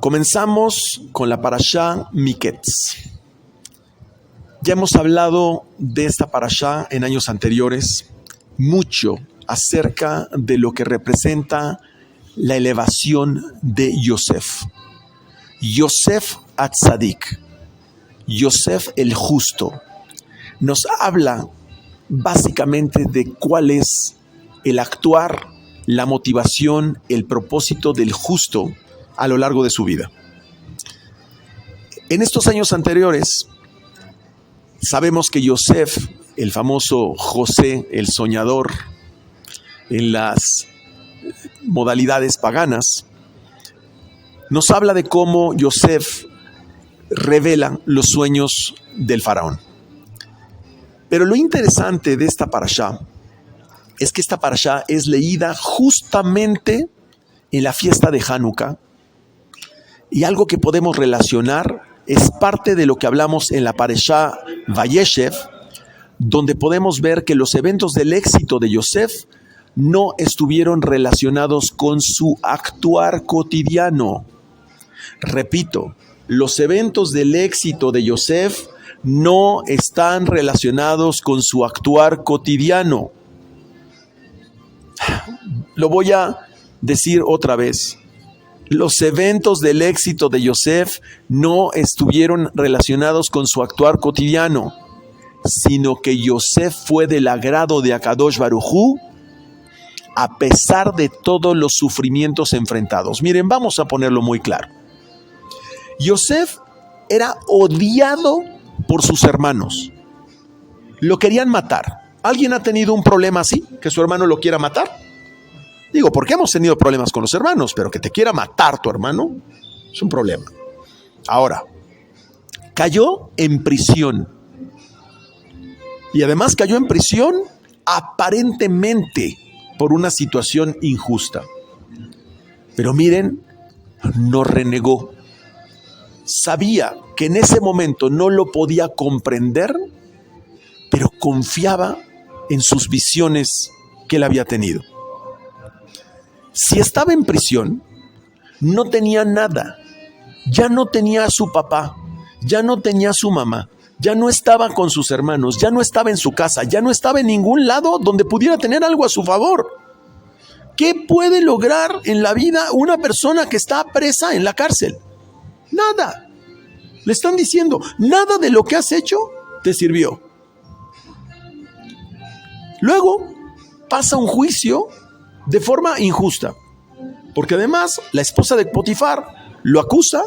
Comenzamos con la parashá Miketz. Ya hemos hablado de esta parashá en años anteriores, mucho acerca de lo que representa la elevación de Yosef. Yosef Atzadik, Yosef el justo, nos habla básicamente de cuál es el actuar, la motivación, el propósito del justo a lo largo de su vida. En estos años anteriores, sabemos que Yosef, el famoso José, el soñador, en las modalidades paganas, nos habla de cómo Yosef revela los sueños del faraón. Pero lo interesante de esta parashá es que esta parashá es leída justamente en la fiesta de Hanukkah, y algo que podemos relacionar es parte de lo que hablamos en la parashá Vayeshev, donde podemos ver que los eventos del éxito de Yosef no estuvieron relacionados con su actuar cotidiano. Repito, los eventos del éxito de Yosef no están relacionados con su actuar cotidiano. Lo voy a decir otra vez. Los eventos del éxito de Yosef no estuvieron relacionados con su actuar cotidiano, sino que Yosef fue del agrado de Akadosh Baruj Hu a pesar de todos los sufrimientos enfrentados. Miren, vamos a ponerlo muy claro. Yosef era odiado por sus hermanos. Lo querían matar. ¿Alguien ha tenido un problema así? ¿Que su hermano lo quiera matar? Digo, porque hemos tenido problemas con los hermanos, pero que te quiera matar tu hermano es un problema. Ahora, cayó en prisión. Y además cayó en prisión aparentemente por una situación injusta. Pero miren, no renegó. Sabía que en ese momento no lo podía comprender, pero confiaba en sus visiones que él había tenido. Si estaba en prisión, no tenía nada. Ya no tenía a su papá, ya no tenía a su mamá, ya no estaba con sus hermanos, ya no estaba en su casa, ya no estaba en ningún lado donde pudiera tener algo a su favor. ¿Qué puede lograr en la vida una persona que está presa en la cárcel? Nada. Le están diciendo, nada de lo que has hecho te sirvió. Luego pasa un juicio de forma injusta, porque además la esposa de Potifar lo acusa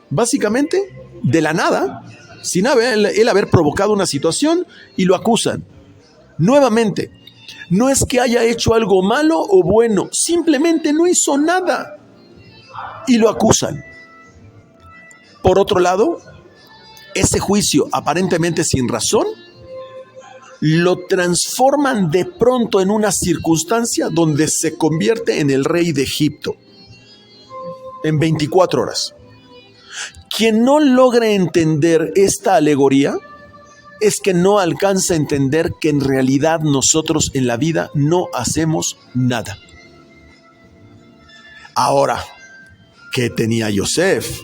básicamente de la nada, sin él haber provocado una situación, y lo acusan. Nuevamente, no es que haya hecho algo malo o bueno, simplemente no hizo nada y lo acusan. Por otro lado, ese juicio aparentemente sin razón lo transforman de pronto en una circunstancia donde se convierte en el rey de Egipto en 24 horas. Quien no logra entender esta alegoría es que no alcanza a entender que en realidad nosotros en la vida no hacemos nada. Ahora, ¿qué tenía Yosef?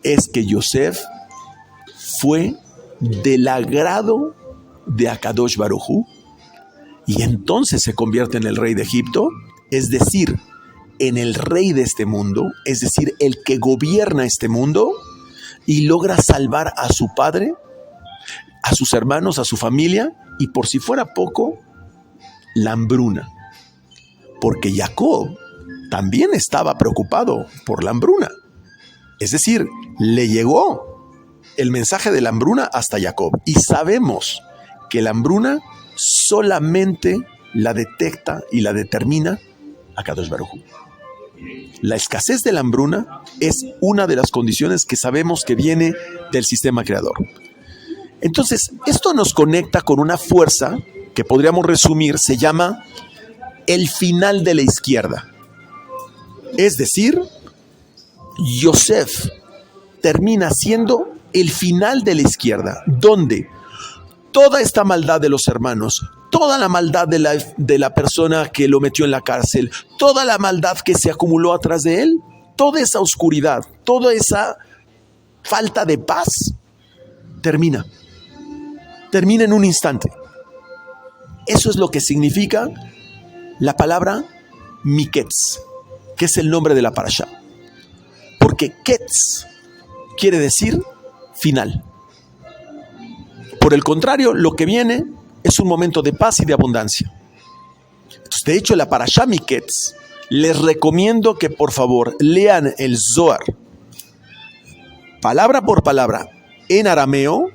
Es que Yosef fue del agrado de Akadosh Baruj Hu, y entonces se convierte en el rey de Egipto, es decir, en el rey de este mundo, es decir, el que gobierna este mundo, y logra salvar a su padre, a sus hermanos, a su familia, y por si fuera poco, la hambruna. Porque Jacob también estaba preocupado por la hambruna. Es decir, le llegó el mensaje de la hambruna hasta Jacob, y sabemos que la hambruna solamente la detecta y la determina Akadosh Baruj Hu. La escasez de la hambruna es una de las condiciones que sabemos que viene del sistema creador. Entonces, esto nos conecta con una fuerza que podríamos resumir, se llama el final de la izquierda. Es decir, Yosef termina siendo el final de la izquierda, donde toda esta maldad de los hermanos, toda la maldad de la persona que lo metió en la cárcel, toda la maldad que se acumuló atrás de él, toda esa oscuridad, toda esa falta de paz, termina en un instante. Eso es lo que significa la palabra Miketz, que es el nombre de la parashá. Porque Ketz quiere decir final. Por el contrario, lo que viene es un momento de paz y de abundancia. Entonces, de hecho, la parashá Miketz, les recomiendo que por favor lean el Zohar, palabra por palabra, en arameo.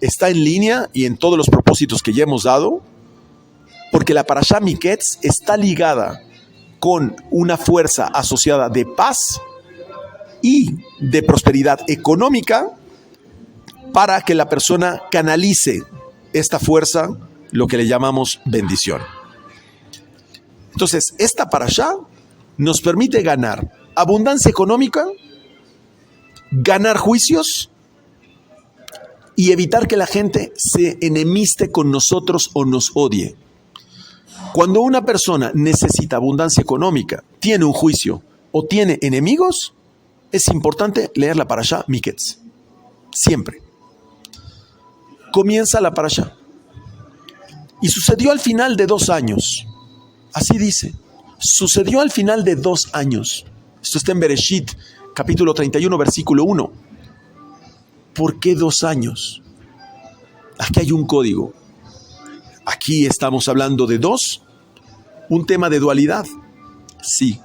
Está en línea y en todos los propósitos que ya hemos dado, porque la parashá Miketz está ligada con una fuerza asociada de paz y de prosperidad económica para que la persona canalice esta fuerza, lo que le llamamos bendición. Entonces, esta parashá nos permite ganar abundancia económica, ganar juicios y evitar que la gente se enemiste con nosotros o nos odie. Cuando una persona necesita abundancia económica, tiene un juicio o tiene enemigos, es importante leer la parashá Miketz. Siempre. Comienza la parashá. Y sucedió al final de 2 años. Así dice. Sucedió al final de 2 años. Esto está en Bereshit, capítulo 31, versículo 1. ¿Por qué 2 años? Aquí hay un código. Aquí estamos hablando de 2, un tema de dualidad. Sí,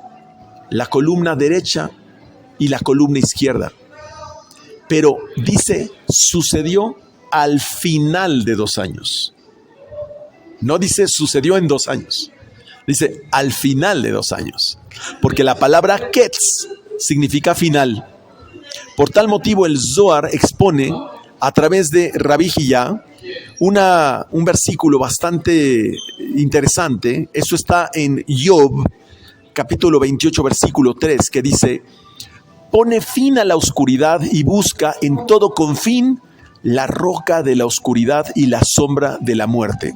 la columna derecha y la columna izquierda. Pero dice, sucedió al final de 2 años. No dice, sucedió en 2 años. Dice, al final de 2 años. Porque la palabra Ketz significa final. Por tal motivo, el Zohar expone a través de Rabbi Hillá un versículo bastante interesante. Eso está en Job, capítulo 28, versículo 3, que dice: pone fin a la oscuridad y busca en todo confín la roca de la oscuridad y la sombra de la muerte.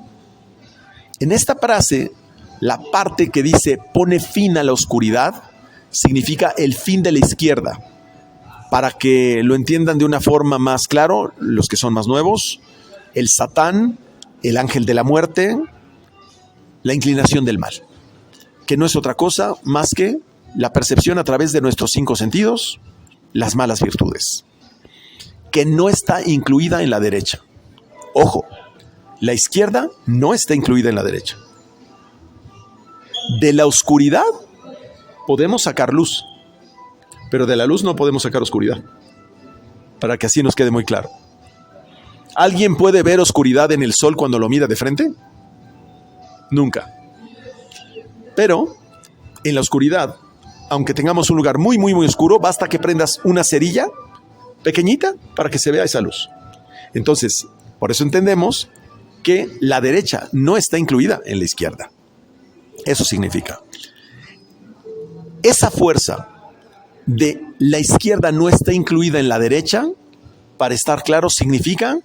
En esta frase, la parte que dice pone fin a la oscuridad significa el fin de la izquierda. Para que lo entiendan de una forma más claro, los que son más nuevos, el Satán, el ángel de la muerte, la inclinación del mal, que no es otra cosa más que la percepción a través de nuestros 5 sentidos, las malas virtudes, que no está incluida en la derecha. Ojo, la izquierda no está incluida en la derecha. De la oscuridad podemos sacar luz, pero de la luz no podemos sacar oscuridad, para que así nos quede muy claro. ¿Alguien puede ver oscuridad en el sol cuando lo mira de frente? Nunca. Pero en la oscuridad, aunque tengamos un lugar muy, muy, muy oscuro, basta que prendas una cerilla pequeñita para que se vea esa luz. Entonces, por eso entendemos que la derecha no está incluida en la izquierda. Eso significa, esa fuerza de la izquierda no está incluida en la derecha, para estar claro, significa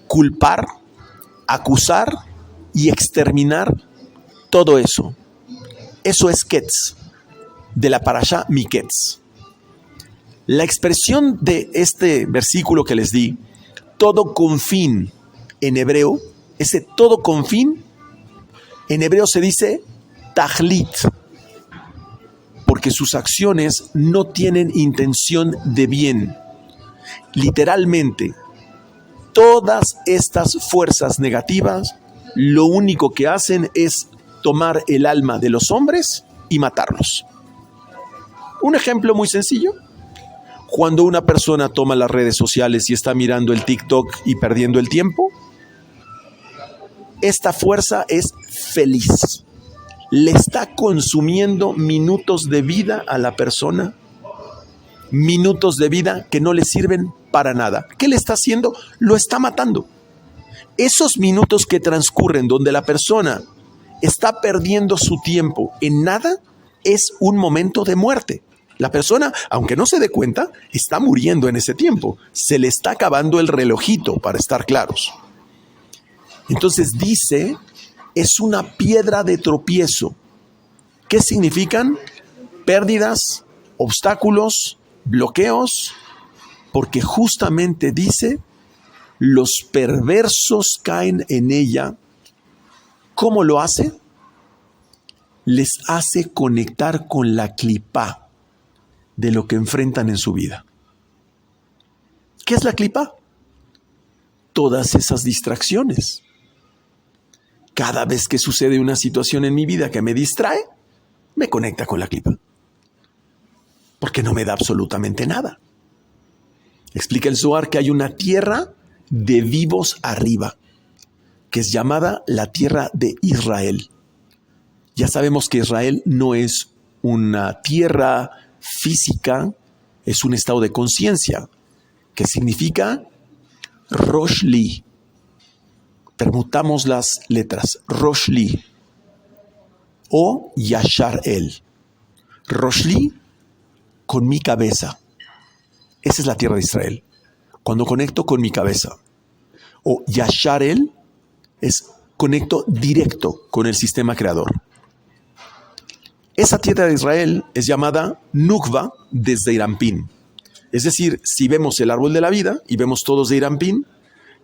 culpar, acusar y exterminar todo eso. Eso es Ketz, de la parashá Miketz. La expresión de este versículo que les di, todo con fin, en hebreo, ese todo con fin, en hebreo se dice tajlit, porque sus acciones no tienen intención de bien. Literalmente, todas estas fuerzas negativas lo único que hacen es tomar el alma de los hombres y matarlos. Un ejemplo muy sencillo: cuando una persona toma las redes sociales y está mirando el TikTok y perdiendo el tiempo, esta fuerza es feliz. Le está consumiendo minutos de vida a la persona, minutos de vida que no le sirven para nada. ¿Qué le está haciendo? Lo está matando. Esos minutos que transcurren donde la persona está perdiendo su tiempo en nada, es un momento de muerte. La persona, aunque no se dé cuenta, está muriendo en ese tiempo. Se le está acabando el relojito, para estar claros. Entonces dice, es una piedra de tropiezo. ¿Qué significan? Pérdidas, obstáculos, bloqueos, porque justamente dice, los perversos caen en ella. ¿Cómo lo hace? Les hace conectar con la clipá de lo que enfrentan en su vida. ¿Qué es la clipá? Todas esas distracciones. Cada vez que sucede una situación en mi vida que me distrae, me conecta con la clipá. Porque no me da absolutamente nada. Explica el Zohar que hay una tierra de vivos arriba, que es llamada la tierra de Israel. Ya sabemos que Israel no es una tierra física, es un estado de conciencia, que significa Rosh Li. Permutamos las letras, Rosh Li o Yashar El. Rosh Li, con mi cabeza. Esa es la tierra de Israel. Cuando conecto con mi cabeza. O Yashar El es conecto directo con el sistema creador. Esa tierra de Israel es llamada Nukva desde Irampín. Es decir, si vemos el árbol de la vida y vemos todos de Irampín,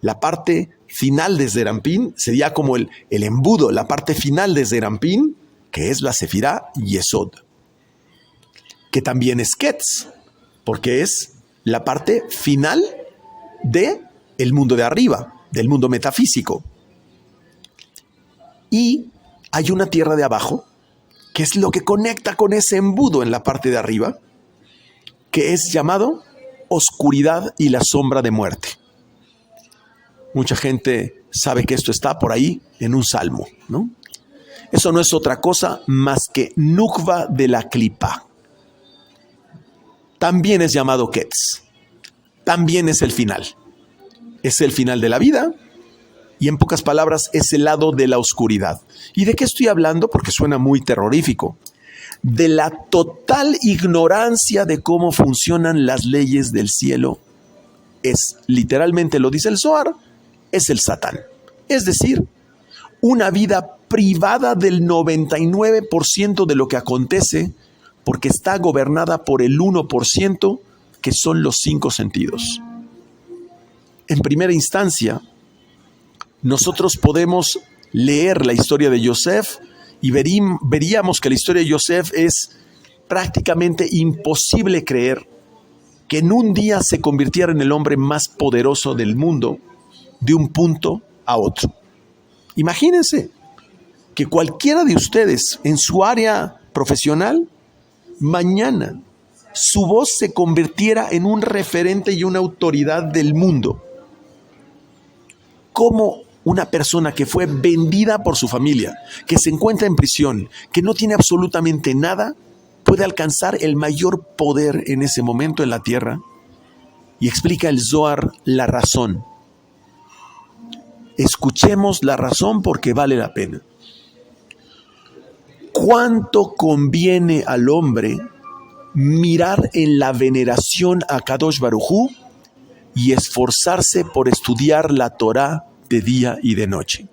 la parte final desde Irampín sería como el embudo, la parte final desde Irampín, que es la Sefirá Yesod, que también es Ketz, porque es la parte final del mundo de arriba, del mundo metafísico. Y hay una tierra de abajo, que es lo que conecta con ese embudo en la parte de arriba, que es llamado oscuridad y la sombra de muerte. Mucha gente sabe que esto está por ahí en un salmo, ¿no? Eso no es otra cosa más que Nukva de la Clipá. También es llamado Ketz. También es el final. Es el final de la vida y en pocas palabras es el lado de la oscuridad. ¿Y de qué estoy hablando? Porque suena muy terrorífico. De la total ignorancia de cómo funcionan las leyes del cielo. Es, literalmente lo dice el Zohar, es el Satán. Es decir, una vida privada del 99% de lo que acontece porque está gobernada por el 1% que son los 5 sentidos. En primera instancia, nosotros podemos leer la historia de Yosef y veríamos que la historia de Yosef es prácticamente imposible creer que en un día se convirtiera en el hombre más poderoso del mundo de un punto a otro. Imagínense que cualquiera de ustedes en su área profesional, mañana su voz se convirtiera en un referente y una autoridad del mundo. ¿Cómo una persona que fue vendida por su familia, que se encuentra en prisión, que no tiene absolutamente nada, puede alcanzar el mayor poder en ese momento en la tierra? Y explica el Zohar la razón. Escuchemos la razón porque vale la pena. ¿Cuánto conviene al hombre mirar en la veneración a Kadosh Baruj Hu y esforzarse por estudiar la Torá de día y de noche?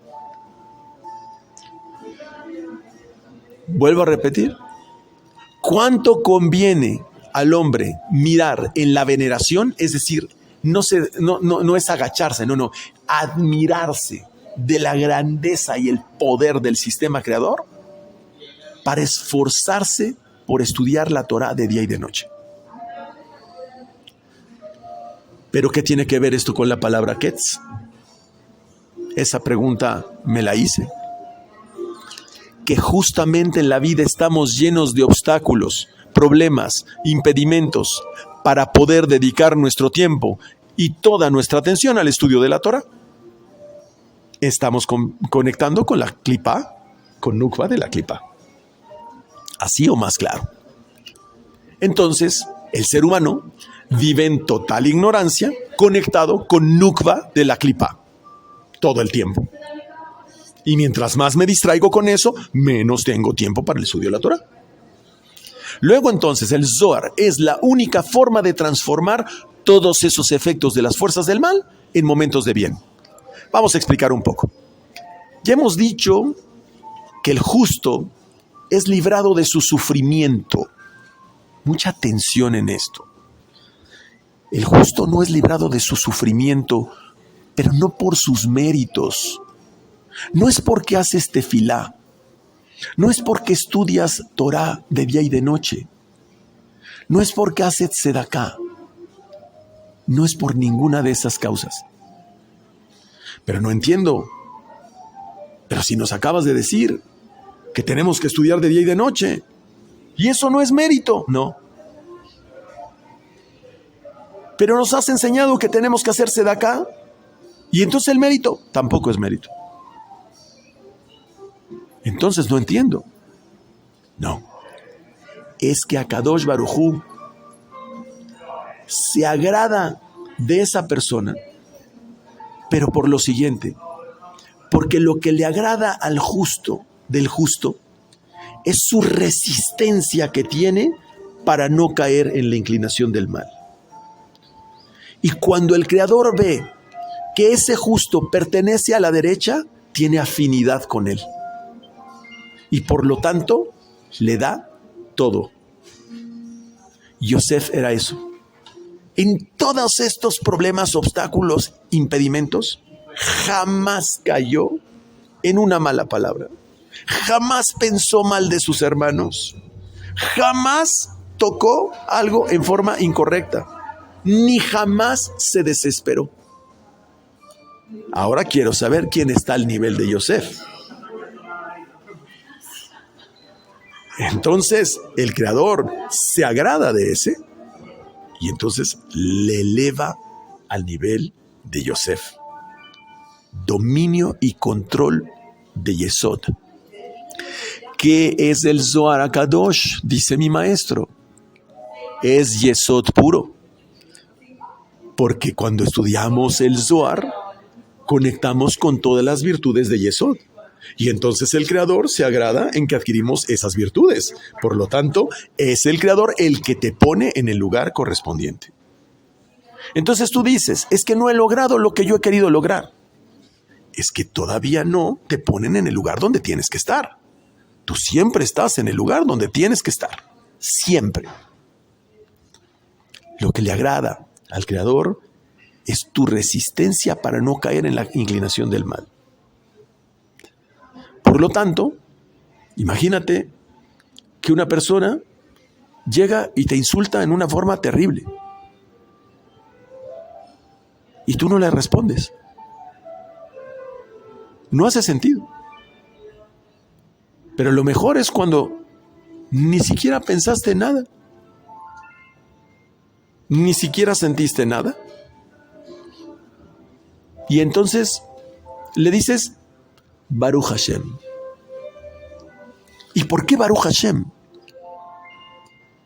Vuelvo a repetir. ¿Cuánto conviene al hombre mirar en la veneración? Es decir, no es agacharse, admirarse de la grandeza y el poder del sistema creador para esforzarse por estudiar la Torá de día y de noche. ¿Pero qué tiene que ver esto con la palabra Ketz? Esa pregunta me la hice. Que justamente en la vida estamos llenos de obstáculos, problemas, impedimentos para poder dedicar nuestro tiempo y toda nuestra atención al estudio de la Torá. Estamos conectando con la Clipá, con Nukva de la Clipá. Así o más claro. Entonces, el ser humano vive en total ignorancia, conectado con Nukva de la Clipá todo el tiempo. Y mientras más me distraigo con eso, menos tengo tiempo para el estudio de la Torá. Luego entonces el Zohar es la única forma de transformar todos esos efectos de las fuerzas del mal en momentos de bien. Vamos a explicar un poco. Ya hemos dicho que el justo es librado de su sufrimiento. mucha atención en esto. El justo no es librado de su sufrimiento, pero no por sus méritos. No es porque haces tefilá. No es porque estudias Torah de día y de noche. No es porque haces tzedaká. No es por ninguna de esas causas. Pero no entiendo. Pero si nos acabas de decir que tenemos que estudiar de día y de noche, y eso no es mérito, no. Pero nos has enseñado que tenemos que hacer tzedaká, y entonces el mérito tampoco es mérito. Entonces no entiendo. No. Es que Akadosh Baruj Hu se agrada de esa persona, pero por lo siguiente, porque lo que le agrada al justo, del justo, es su resistencia que tiene para no caer en la inclinación del mal. Y cuando el Creador ve que ese justo pertenece a la derecha, tiene afinidad con él. Y por lo tanto, le da todo. Yosef era eso. En todos estos problemas, obstáculos, impedimentos, jamás cayó en una mala palabra. Jamás pensó mal de sus hermanos. Jamás tocó algo en forma incorrecta. Ni jamás se desesperó. Ahora quiero saber quién está al nivel de Yosef. Entonces el Creador se agrada de ese y entonces le eleva al nivel de Yosef. Dominio y control de Yesod. ¿Qué es el Zohar HaKadosh? Dice mi maestro. Es Yesod puro. Porque cuando estudiamos el Zohar, conectamos con todas las virtudes de Yesod. Y entonces el Creador se agrada en que adquirimos esas virtudes. Por lo tanto, es el Creador el que te pone en el lugar correspondiente. Entonces tú dices, es que no he logrado lo que yo he querido lograr. Es que todavía no te ponen en el lugar donde tienes que estar. Tú siempre estás en el lugar donde tienes que estar. Siempre. Lo que le agrada al Creador es tu resistencia para no caer en la inclinación del mal. Por lo tanto, imagínate que una persona llega y te insulta en una forma terrible. Y tú no le respondes. No hace sentido. Pero lo mejor es cuando ni siquiera pensaste nada. Ni siquiera sentiste nada. Y entonces le dices, Baruch Hashem. ¿Y por qué Baruch Hashem?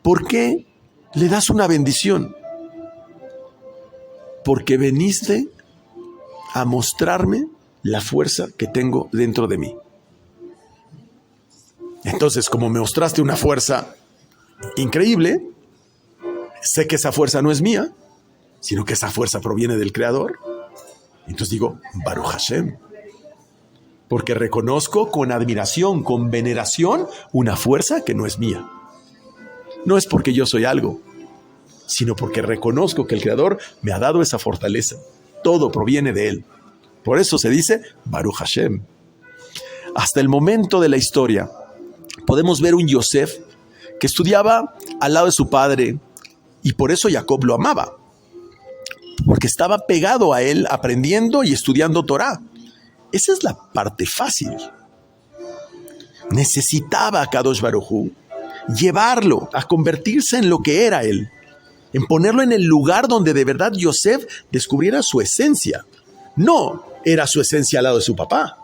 ¿Por qué le das una bendición? Porque veniste a mostrarme la fuerza que tengo dentro de mí. Entonces, como me mostraste una fuerza increíble, sé que esa fuerza no es mía, sino que esa fuerza proviene del Creador. Entonces digo, Baruch Hashem. Porque reconozco con admiración, con veneración, una fuerza que no es mía. No es porque yo soy algo, sino porque reconozco que el Creador me ha dado esa fortaleza. Todo proviene de Él. Por eso se dice Baruch Hashem. Hasta el momento de la historia, podemos ver un Yosef que estudiaba al lado de su padre y por eso Jacob lo amaba. Porque estaba pegado a él aprendiendo y estudiando Torah. Esa es la parte fácil. Necesitaba a Kadosh Baruj Hu llevarlo a convertirse en lo que era él, en ponerlo en el lugar donde de verdad Yosef descubriera su esencia. No era su esencia al lado de su papá.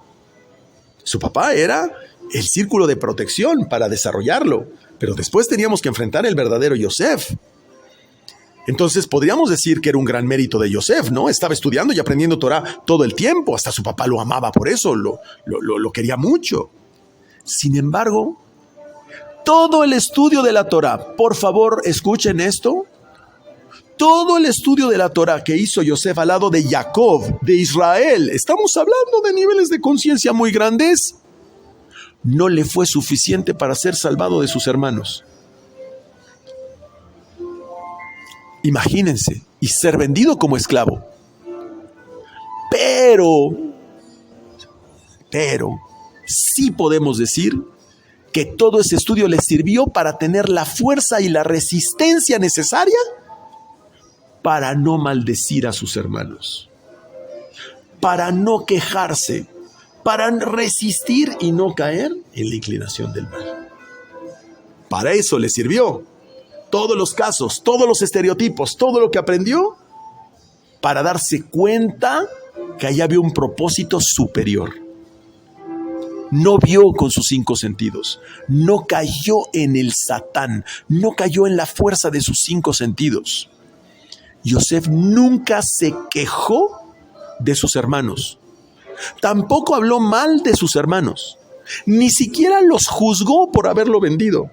Su papá era el círculo de protección para desarrollarlo, pero después teníamos que enfrentar el verdadero Yosef. Entonces podríamos decir que era un gran mérito de Yosef, ¿no? Estaba estudiando y aprendiendo Torah todo el tiempo, hasta su papá lo amaba por eso, lo quería mucho. Sin embargo, todo el estudio de la Torah, por favor escuchen esto, todo el estudio de la Torah que hizo Yosef al lado de Jacob, de Israel, estamos hablando de niveles de conciencia muy grandes, no le fue suficiente para ser salvado de sus hermanos. Imagínense, y ser vendido como esclavo. Pero, sí podemos decir que todo ese estudio le sirvió para tener la fuerza y la resistencia necesaria para no maldecir a sus hermanos, para no quejarse, para resistir y no caer en la inclinación del mal. Para eso le sirvió. Todos los casos, todos los estereotipos, todo lo que aprendió, para darse cuenta que allá había un propósito superior. No vio con sus 5 sentidos, no cayó en el Satán, no cayó en la fuerza de sus 5 sentidos. Yosef nunca se quejó de sus hermanos, tampoco habló mal de sus hermanos, ni siquiera los juzgó por haberlo vendido,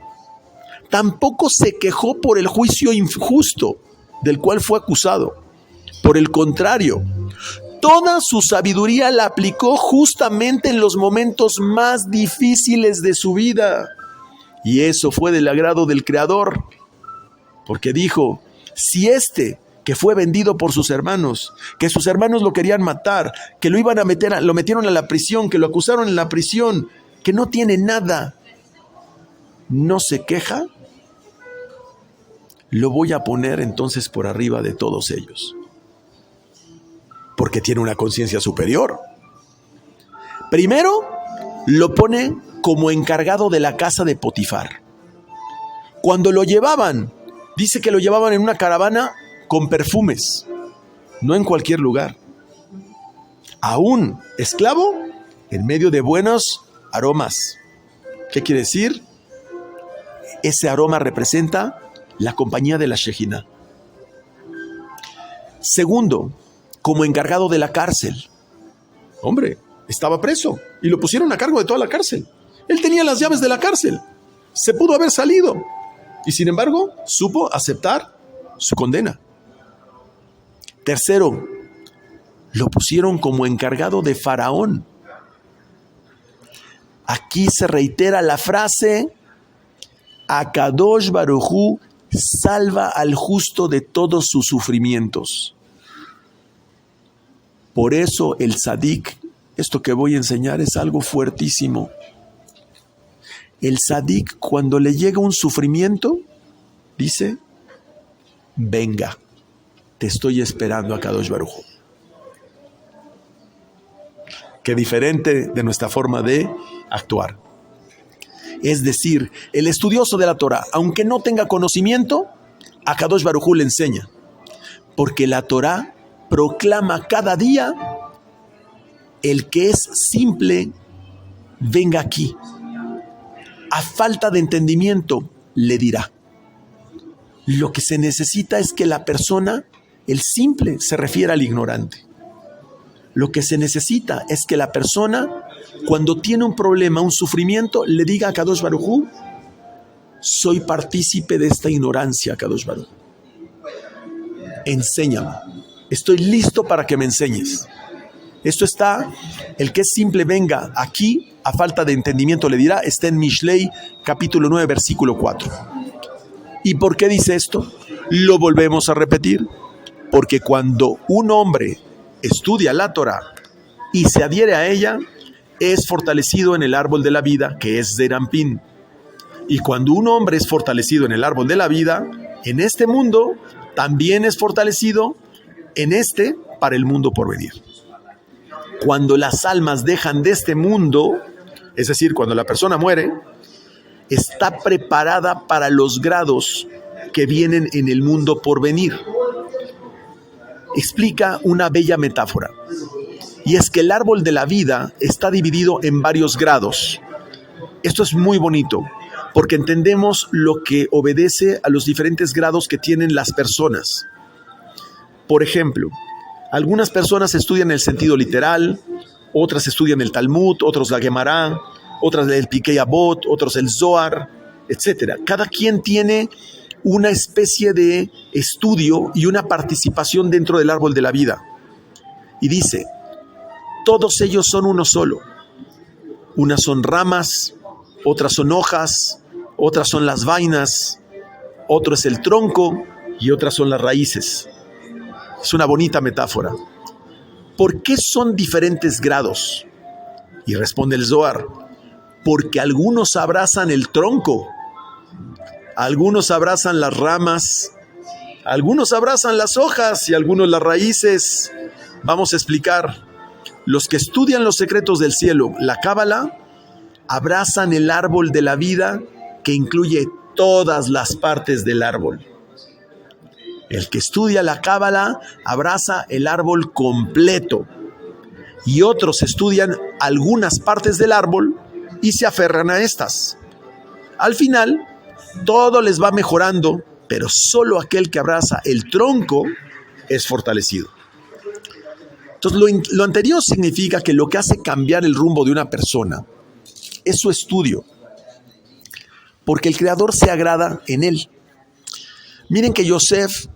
tampoco se quejó por el juicio injusto del cual fue acusado. Por el contrario, toda su sabiduría la aplicó justamente en los momentos más difíciles de su vida. Y eso fue del agrado del Creador, porque dijo, si que fue vendido por sus hermanos, que sus hermanos lo querían matar, que lo metieron a la prisión, que lo acusaron en la prisión, que no tiene nada, no se queja, lo voy a poner entonces por arriba de todos ellos. Porque tiene una conciencia superior. Primero, lo pone como encargado de la casa de Potifar. Cuando lo llevaban, dice que lo llevaban en una caravana con perfumes, no en cualquier lugar. Aún esclavo, en medio de buenos aromas. ¿Qué quiere decir? Ese aroma representa la compañía de la Shejina. Segundo, como encargado de la cárcel. Hombre, estaba preso y lo pusieron a cargo de toda la cárcel. Él tenía las llaves de la cárcel. Se pudo haber salido. Y sin embargo, supo aceptar su condena. Tercero, lo pusieron como encargado de Faraón. Aquí se reitera la frase, Akadosh Baruj Hu salva al justo de todos sus sufrimientos. Por eso el tzadik, esto que voy a enseñar es algo fuertísimo. El tzadik, cuando le llega un sufrimiento, dice, venga, te estoy esperando, Akadosh Baruj Hu. Qué diferente de nuestra forma de actuar. Es decir, el estudioso de la Torah, aunque no tenga conocimiento, Akadosh Baruj Hu le enseña. Porque la Torah proclama cada día, el que es simple, venga aquí. A falta de entendimiento, le dirá. Lo que se necesita es que la persona, el simple, se refiera al ignorante. Lo que se necesita es que la persona, cuando tiene un problema, un sufrimiento, le diga a Kadosh Baruj Hu, soy partícipe de esta ignorancia, Kadosh Baruj Hu. Enséñame. Estoy listo para que me enseñes. Esto está, el que es simple venga aquí, a falta de entendimiento le dirá, está en Mishlei, capítulo 9, versículo 4. ¿Y por qué dice esto? Lo volvemos a repetir, porque cuando un hombre estudia la Torah y se adhiere a ella, es fortalecido en el árbol de la vida, que es Zeir Anpin. Y cuando un hombre es fortalecido en el árbol de la vida, en este mundo, también es fortalecido para el mundo por venir. Cuando las almas dejan de este mundo, es decir, cuando la persona muere, está preparada para los grados que vienen en el mundo por venir. Explica una bella metáfora, y es que el árbol de la vida está dividido en varios grados. Esto es muy bonito, porque entendemos lo que obedece a los diferentes grados que tienen las personas. Por ejemplo, algunas personas estudian el sentido literal, otras estudian el Talmud, otros la Gemara, otras el Pirkei Avot, otros el Zohar, etc. Cada quien tiene una especie de estudio y una participación dentro del árbol de la vida. Y dice, todos ellos son uno solo. Unas son ramas, otras son hojas, otras son las vainas, otro es el tronco y otras son las raíces. Es una bonita metáfora. ¿Por qué son diferentes grados? Y responde el Zohar: porque algunos abrazan el tronco, algunos abrazan las ramas, algunos abrazan las hojas y algunos las raíces. Vamos a explicar. Los que estudian los secretos del cielo, la Cábala, abrazan el árbol de la vida que incluye todas las partes del árbol. El que estudia la Cábala abraza el árbol completo, y otros estudian algunas partes del árbol y se aferran a estas. Al final, todo les va mejorando, pero solo aquel que abraza el tronco es fortalecido. Entonces, lo anterior significa que lo que hace cambiar el rumbo de una persona es su estudio, porque el Creador se agrada en él. Miren que Yosef,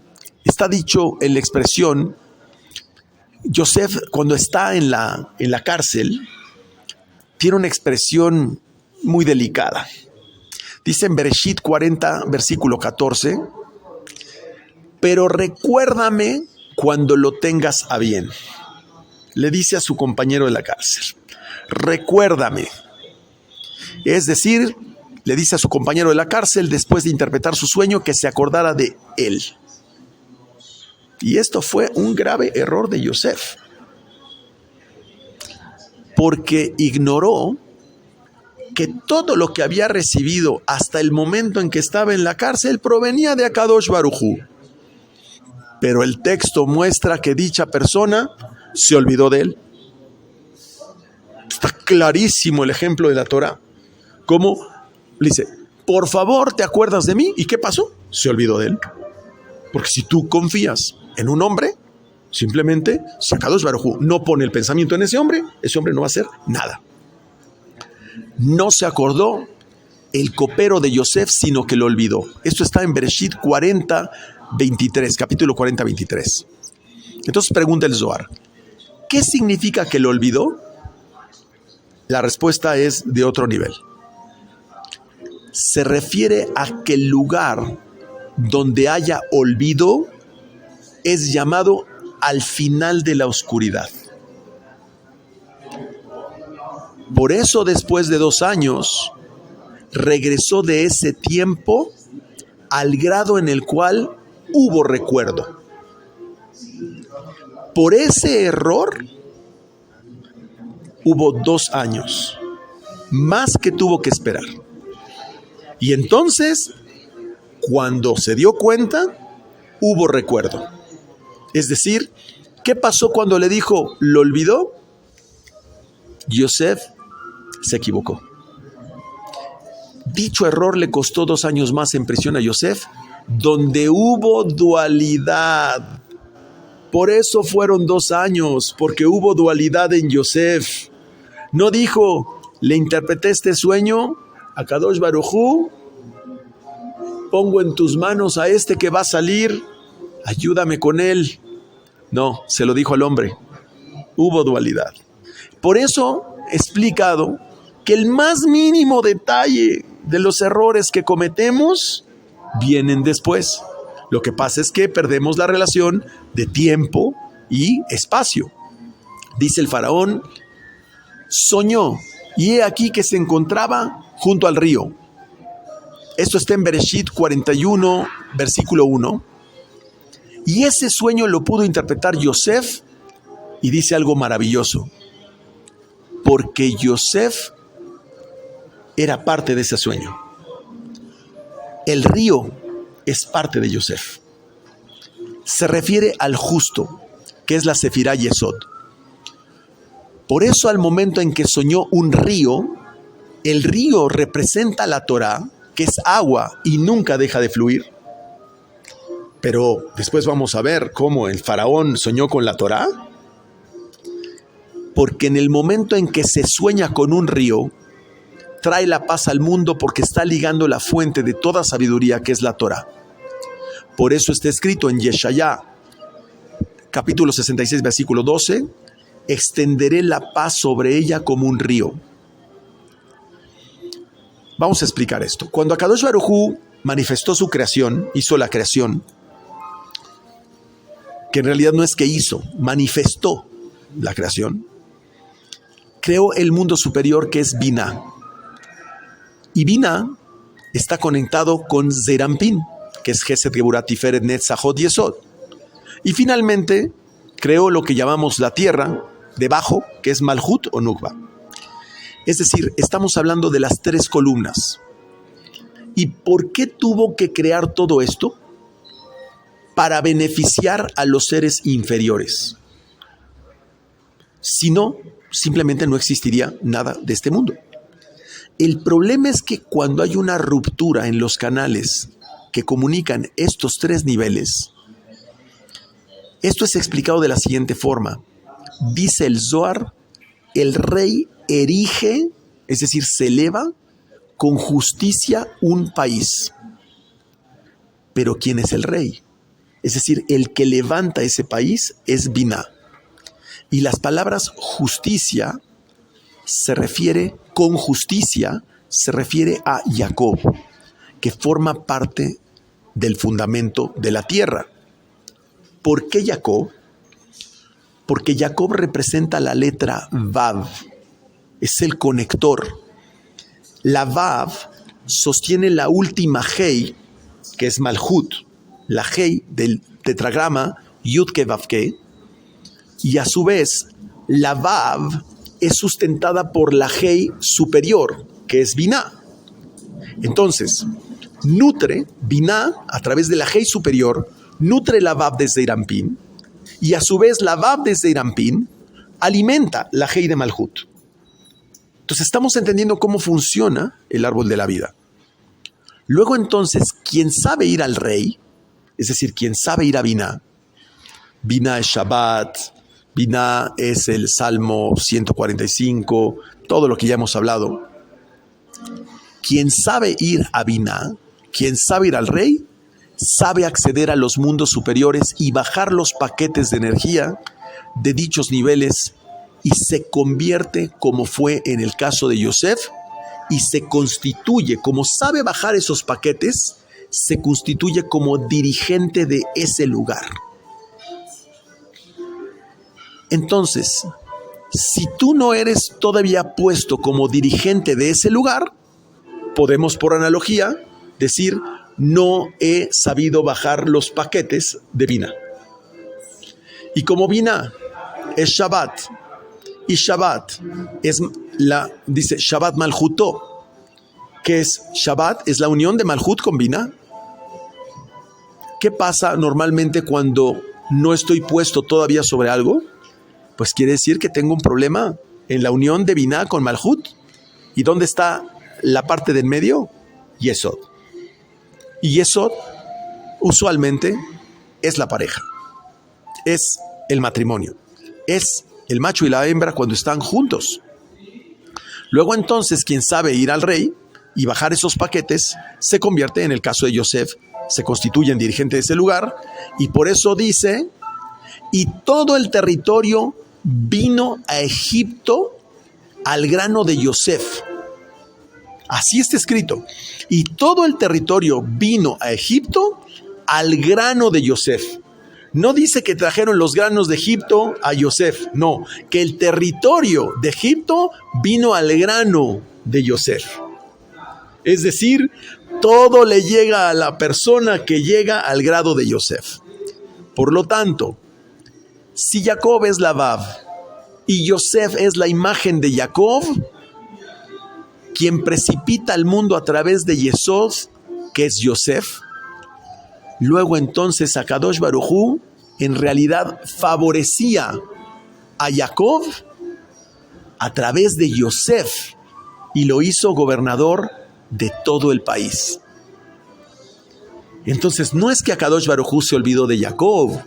está dicho en la expresión, Yosef cuando está en la cárcel, tiene una expresión muy delicada. Dice en Bereshit 40, versículo 14, pero recuérdame cuando lo tengas a bien. Le dice a su compañero de la cárcel, recuérdame. Es decir, le dice a su compañero de la cárcel, después de interpretar su sueño, que se acordara de él. Y esto fue un grave error de Yosef, porque ignoró que todo lo que había recibido hasta el momento en que estaba en la cárcel provenía de Akadosh Baruj Hu. Pero el texto muestra que dicha persona se olvidó de él. Está clarísimo el ejemplo de la Torah. Como le dice, por favor, ¿te acuerdas de mí? ¿Y qué pasó? Se olvidó de él. Porque si tú confías en un hombre, simplemente, si Akadosh Baruj Hu no pone el pensamiento en ese hombre no va a hacer nada. No se acordó el copero de Yosef, sino que lo olvidó. Esto está en Bereshit 40, 23, capítulo 40, 23. Entonces pregunta el Zohar, ¿qué significa que lo olvidó? La respuesta es de otro nivel. Se refiere a que el lugar donde haya olvido es llamado al final de la oscuridad. Por eso, después de 2 años, regresó de ese tiempo al grado en el cual hubo recuerdo. Por ese error, hubo 2 años, más que tuvo que esperar. Y entonces, cuando se dio cuenta, hubo recuerdo. Es decir, ¿qué pasó cuando le dijo, lo olvidó? Yosef se equivocó. Dicho error le costó 2 años más en prisión a Yosef, donde hubo dualidad. Por eso fueron 2 años, porque hubo dualidad en Yosef. No dijo, le interpreté este sueño a Kadosh Baruj Hu, pongo en tus manos a este que va a salir, ayúdame con él. No, se lo dijo al hombre. Hubo dualidad. Por eso he explicado que el más mínimo detalle de los errores que cometemos vienen después. Lo que pasa es que perdemos la relación de tiempo y espacio. Dice el faraón, soñó, y he aquí que se encontraba junto al río. Esto está en Bereshit 41, versículo 1. Y ese sueño lo pudo interpretar Yosef, y dice algo maravilloso. Porque Yosef era parte de ese sueño. El río es parte de Yosef. Se refiere al justo, que es la Sefirá Yesod. Por eso al momento en que soñó un río, el río representa la Torá, que es agua y nunca deja de fluir. Pero después vamos a ver cómo el faraón soñó con la Torá. Porque en el momento en que se sueña con un río, trae la paz al mundo porque está ligando la fuente de toda sabiduría, que es la Torá. Por eso está escrito en Yeshayá, capítulo 66, versículo 12, extenderé la paz sobre ella como un río. Vamos a explicar esto. Cuando Akadosh Baruj Hu manifestó su creación, hizo la creación, que en realidad no es que hizo, manifestó la creación, creó el mundo superior que es Binah. Y Binah está conectado con Zerampin, que es Gesed, Geburah, Tiferet, Netzachot y Yesod. Y finalmente creó lo que llamamos la tierra, debajo, que es Malhut o Nukba. Es decir, estamos hablando de las 3 columnas. ¿Y por qué tuvo que crear todo esto? Para beneficiar a los seres inferiores. Si no, simplemente no existiría nada de este mundo. El problema es que cuando hay una ruptura en los canales que comunican estos 3 niveles, esto es explicado de la siguiente forma. Dice el Zohar, el rey erige, es decir, se eleva con justicia un país. Pero ¿quién es el rey? Es decir, el que levanta ese país es Binah. Y las palabras justicia con justicia se refiere a Jacob, que forma parte del fundamento de la tierra. ¿Por qué Jacob? Porque Jacob representa la letra Vav, es el conector. La Vav sostiene la última Hei, que es Malhut, la Hei del tetragrama Yud-Ke Vav-Ke, y a su vez la Vav es sustentada por la Hei superior, que es Binah. Entonces, nutre Binah a través de la Hei superior, nutre la Vav de Zeirampin, y a su vez la Vav de Zeirampin alimenta la Hei de Malhut. Entonces estamos entendiendo cómo funciona el árbol de la vida. Luego entonces, quien sabe ir al rey, es decir, quien sabe ir a Binah, Binah es Shabbat, Binah es el Salmo 145, todo lo que ya hemos hablado. Quien sabe ir a Binah, quien sabe ir al rey, sabe acceder a los mundos superiores y bajar los paquetes de energía de dichos niveles y se convierte, como fue en el caso de Yosef, y se constituye, como sabe bajar esos paquetes, se constituye como dirigente de ese lugar. Entonces, si tú no eres todavía puesto como dirigente de ese lugar, podemos por analogía decir, no he sabido bajar los paquetes de Binah. Y como Binah es Shabbat, y Shabbat es dice Shabbat Malhutó, que es Shabbat, es la unión de Malhut con Binah. ¿Qué pasa normalmente cuando no estoy puesto todavía sobre algo? Pues quiere decir que tengo un problema en la unión de Binah con Malhut. ¿Y dónde está la parte del medio? Yesod. Y Yesod usualmente es la pareja, es el matrimonio, es el macho y la hembra cuando están juntos. Luego entonces quien sabe ir al rey y bajar esos paquetes se convierte, en el caso de Yosef, se constituye en dirigente de ese lugar, y por eso dice, y todo el territorio vino a Egipto al grano de Yosef. Así está escrito. Y todo el territorio vino a Egipto al grano de Yosef. No dice que trajeron los granos de Egipto a Yosef. No, que el territorio de Egipto vino al grano de Yosef. Es decir, todo le llega a la persona que llega al grado de Yosef. Por lo tanto, si Jacob es la Vav y Yosef es la imagen de Jacob, quien precipita al mundo a través de Yesod, que es Yosef, luego entonces Akadosh Baruj Hu en realidad favorecía a Jacob a través de Yosef y lo hizo gobernador de todo el país. Entonces no es que Akadosh Baruj Hu se olvidó de Jacob,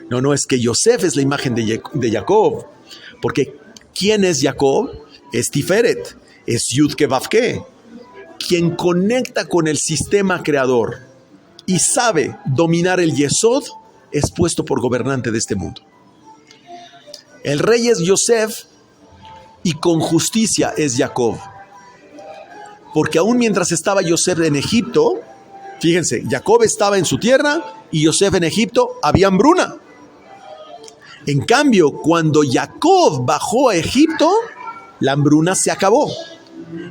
no, es que Yosef es la imagen de Jacob, porque ¿quién es Jacob? Es Tiferet, es Yud-Ke Vav-Ke, quien conecta con el sistema creador y sabe dominar el Yesod, es puesto por gobernante de este mundo. El rey es Yosef y con justicia es Jacob. Porque aún mientras estaba Yosef en Egipto, fíjense, Jacob estaba en su tierra y Yosef en Egipto, había hambruna. En cambio, cuando Jacob bajó a Egipto, la hambruna se acabó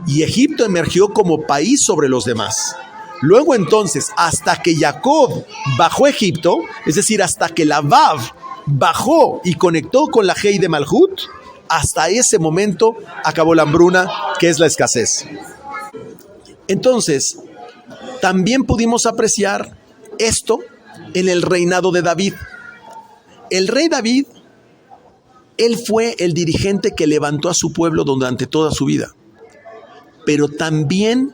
y Egipto emergió como país sobre los demás. Luego entonces, hasta que Jacob bajó a Egipto, es decir, hasta que la Vav bajó y conectó con la Hei de Malhut, hasta ese momento acabó la hambruna, que es la escasez. Entonces, también pudimos apreciar esto en el reinado de David. El rey David, él fue el dirigente que levantó a su pueblo durante toda su vida. Pero también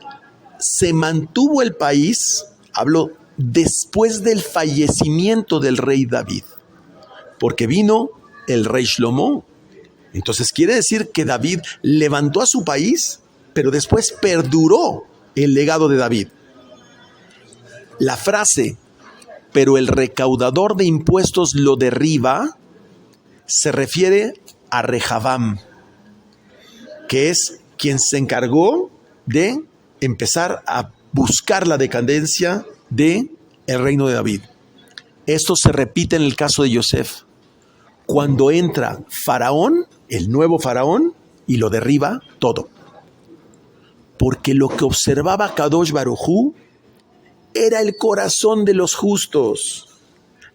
se mantuvo el país, hablo después del fallecimiento del rey David, porque vino el rey Shlomo. Entonces quiere decir que David levantó a su país, pero después perduró el legado de David. La frase, pero el recaudador de impuestos lo derriba, se refiere a Rehabam, que es quien se encargó de empezar a buscar la decadencia del reino de David. Esto se repite en el caso de Yosef. Cuando entra Faraón, el nuevo Faraón, y lo derriba todo. Porque lo que observaba Kadosh Baruj Hu era el corazón de los justos.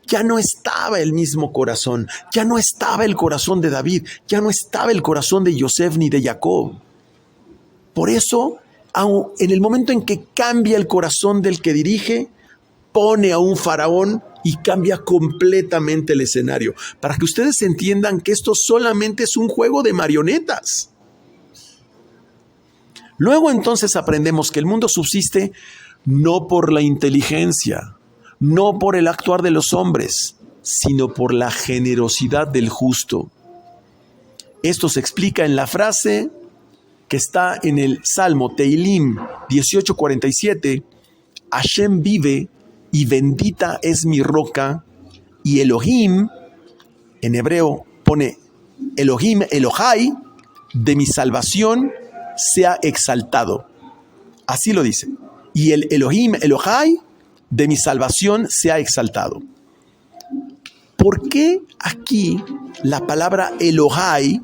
Ya no estaba el mismo corazón, ya no estaba el corazón de David, ya no estaba el corazón de Yosef ni de Jacob. Por eso, en el momento en que cambia el corazón del que dirige, pone a un faraón y cambia completamente el escenario. Para que ustedes entiendan que esto solamente es un juego de marionetas. Luego entonces aprendemos que el mundo subsiste no por la inteligencia, no por el actuar de los hombres, sino por la generosidad del justo. Esto se explica en la frase que está en el Salmo Teilim 18:47, Hashem vive y bendita es mi roca, y Elohim, en hebreo pone Elohim, Elohai, de mi salvación sea exaltado. Así lo dice. Y el Elohim, Elohai, de mi salvación sea exaltado. ¿Por qué aquí la palabra Elohai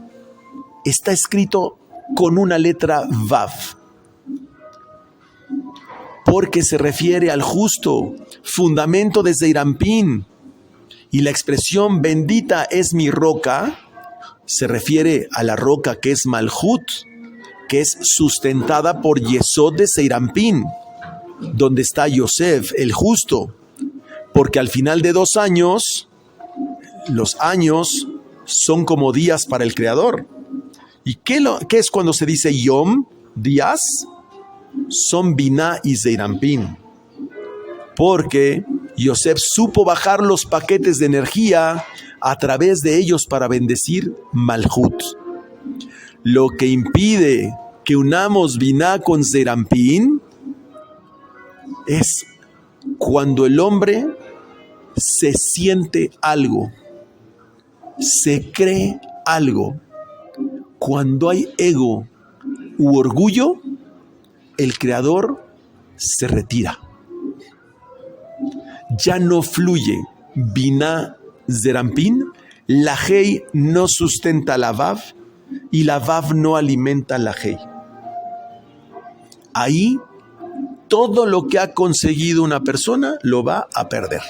está escrito con una letra Vav? Porque se refiere al justo, fundamento de Zeirampín. Y la expresión bendita es mi roca se refiere a la roca que es Malhut, que es sustentada por Yesod de Zeirampín, donde está Yosef, el justo. Porque al final de 2 años, los años son como días para el Creador. ¿Y qué es cuando se dice Yom, días? Son Binah y Zeirampín. Porque Yosef supo bajar los paquetes de energía a través de ellos para bendecir Malhut. Lo que impide que unamos Binah con Zeirampín es cuando el hombre se siente algo, se cree algo. Cuando hay ego u orgullo, el Creador se retira. Ya no fluye Binah Zeirampín, la Hei no sustenta la Vav y la Vav no alimenta la Hei. Ahí todo lo que ha conseguido una persona lo va a perder.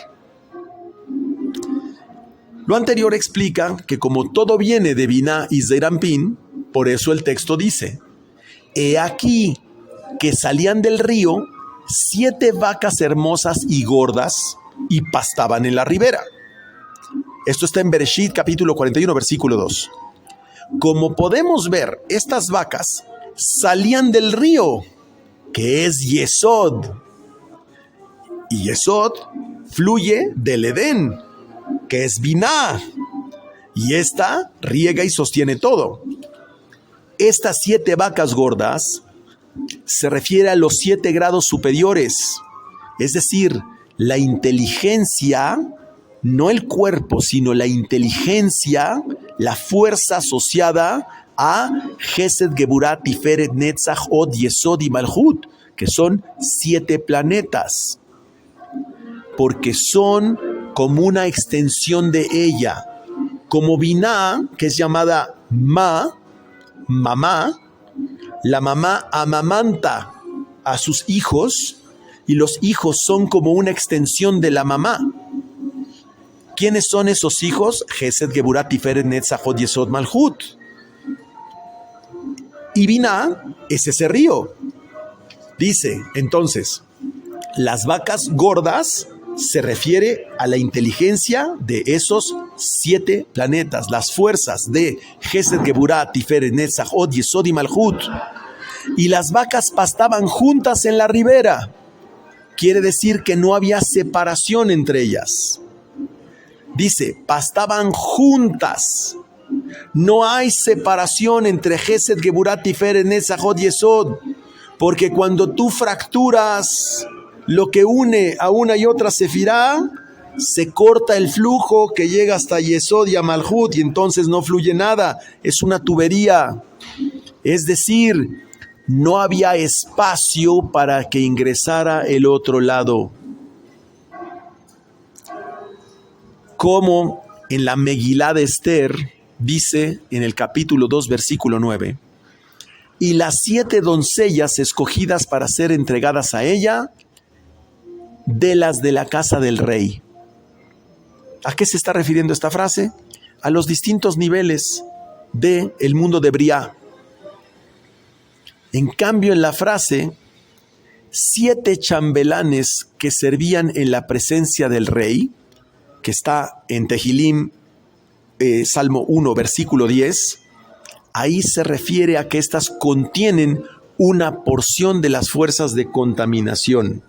Lo anterior explica que como todo viene de Binah y Zeirampín, por eso el texto dice: he aquí que salían del río 7 vacas hermosas y gordas y pastaban en la ribera. Esto está en Bereshit capítulo 41 versículo 2. Como podemos ver, estas vacas salían del río, que es Yesod. Y Yesod fluye del Edén, que es Binah. Y esta riega y sostiene todo. Estas 7 vacas gordas se refiere a los 7 grados superiores, es decir, la inteligencia, no el cuerpo, sino la inteligencia, la fuerza asociada a Gesed, Geburah, Tiferet, Netzach, Od, Yesod y Malhut, que son 7 planetas, porque son como una extensión de ella, como Biná, que es llamada mamá, la mamá amamanta a sus hijos y los hijos son como una extensión de la mamá. ¿Quiénes son esos hijos? Gesed, Geburah, Tiferet, Netzach, Hod, Yesod, Malhut. Y Biná es ese río. Dice, entonces, las vacas gordas se refiere a la inteligencia de esos 7 planetas, las fuerzas de Gesed, Geburah, Tiferet, Netzach, Hod, Yesod y Malhut. Y las vacas pastaban juntas en la ribera. Quiere decir que no había separación entre ellas. Dice, pastaban juntas. No hay separación entre Gesed, Geburah, Tiferet, Netzach, Hod, Yesod. Porque cuando tú fracturas lo que une a una y otra sefirá, se corta el flujo que llega hasta Yesod y a Malhut y entonces no fluye nada. Es una tubería. Es decir, no había espacio para que ingresara el otro lado. Como en la Megilá de Esther dice en el capítulo 2, versículo 9, y las 7 doncellas escogidas para ser entregadas a ella, de las de la casa del rey. ¿A qué se está refiriendo esta frase? A los distintos niveles del mundo de Briá. En cambio, en la frase, 7 chambelanes que servían en la presencia del rey, que está en Tehilim, Salmo 1, versículo 10, ahí se refiere a que éstas contienen una porción de las fuerzas de contaminación.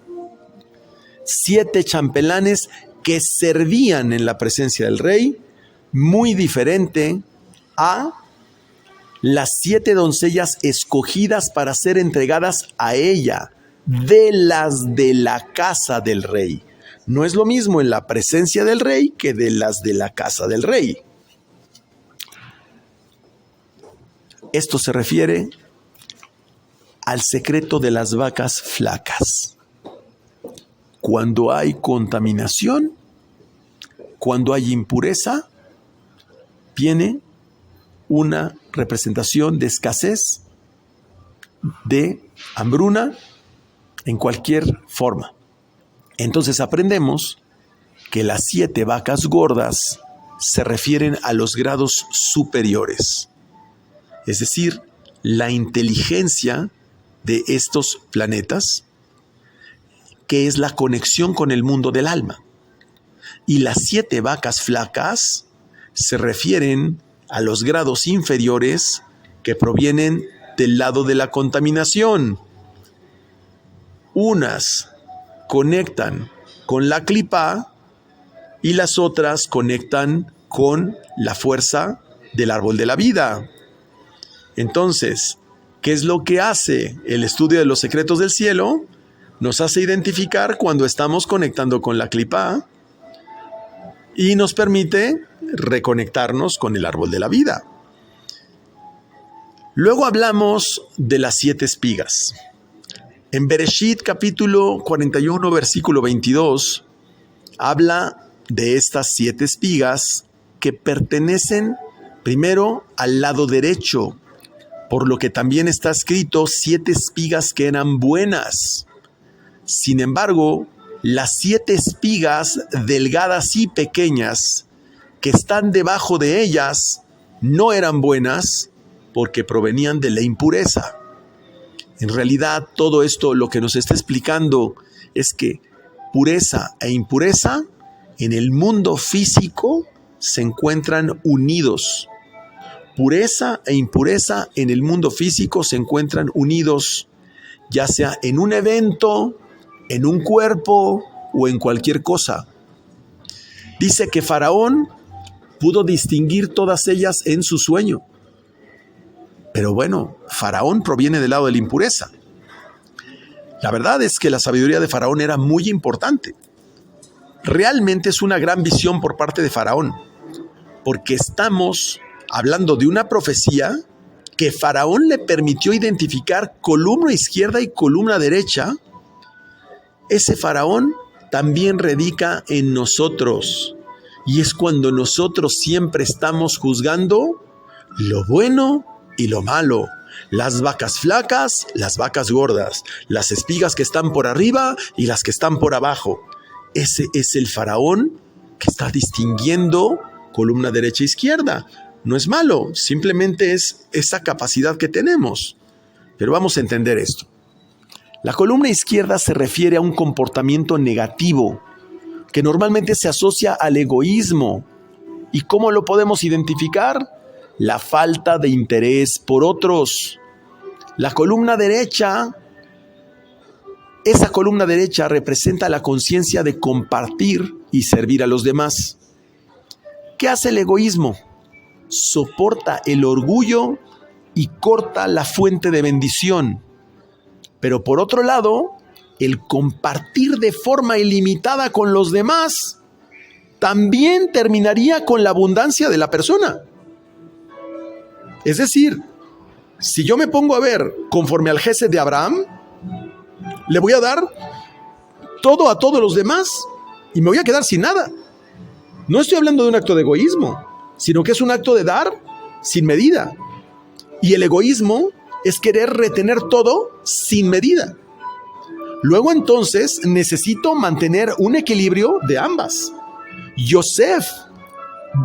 7 chambelanes que servían en la presencia del rey, muy diferente a las 7 doncellas escogidas para ser entregadas a ella, de las de la casa del rey. No es lo mismo en la presencia del rey que de las de la casa del rey. Esto se refiere al secreto de las vacas flacas. Cuando hay contaminación, cuando hay impureza, viene una representación de escasez, de hambruna, en cualquier forma. Entonces aprendemos que las 7 vacas gordas se refieren a los grados superiores, es decir, la inteligencia de estos planetas, que es la conexión con el mundo del alma. Y las 7 vacas flacas se refieren a los grados inferiores que provienen del lado de la contaminación. Unas conectan con la clipa y las otras conectan con la fuerza del árbol de la vida. Entonces, ¿qué es lo que hace el estudio de los secretos del cielo? Nos hace identificar cuando estamos conectando con la clipa y nos permite reconectarnos con el árbol de la vida. Luego hablamos de las 7 espigas. En Bereshit capítulo 41, versículo 22, habla de estas 7 espigas que pertenecen primero al lado derecho, por lo que también está escrito 7 espigas que eran buenas. Sin embargo, las 7 espigas delgadas y pequeñas que están debajo de ellas no eran buenas porque provenían de la impureza. En realidad, todo esto lo que nos está explicando es que pureza e impureza en el mundo físico se encuentran unidos. Pureza e impureza en el mundo físico se encuentran unidos, ya sea en un evento, en un cuerpo o en cualquier cosa. Dice que Faraón pudo distinguir todas ellas en su sueño. Pero bueno, Faraón proviene del lado de la impureza. La verdad es que la sabiduría de Faraón era muy importante. Realmente es una gran visión por parte de Faraón, porque estamos hablando de una profecía que Faraón le permitió identificar columna izquierda y columna derecha. Ese Faraón también radica en nosotros Y es cuando nosotros siempre estamos juzgando lo bueno y lo malo, las vacas flacas, las vacas gordas, las espigas que están por arriba y las que están por abajo. Ese es el faraón que está distinguiendo columna derecha e izquierda. No es malo, simplemente es esa capacidad que tenemos. Pero vamos a entender esto. La columna izquierda se refiere a un comportamiento negativo que normalmente se asocia al egoísmo. ¿Y cómo lo podemos identificar? La falta de interés por otros. La columna derecha, esa columna derecha representa la conciencia de compartir y servir a los demás. ¿Qué hace el egoísmo? Soporta el orgullo y corta la fuente de bendición. Pero por otro lado, el compartir de forma ilimitada con los demás también terminaría con la abundancia de la persona. Es decir, si yo me pongo a ver conforme al Gesed de Abraham, le voy a dar todo a todos los demás y me voy a quedar sin nada. No estoy hablando de un acto de egoísmo, sino que es un acto de dar sin medida. Y el egoísmo es querer retener todo sin medida. Luego entonces necesito mantener un equilibrio de ambas. Yosef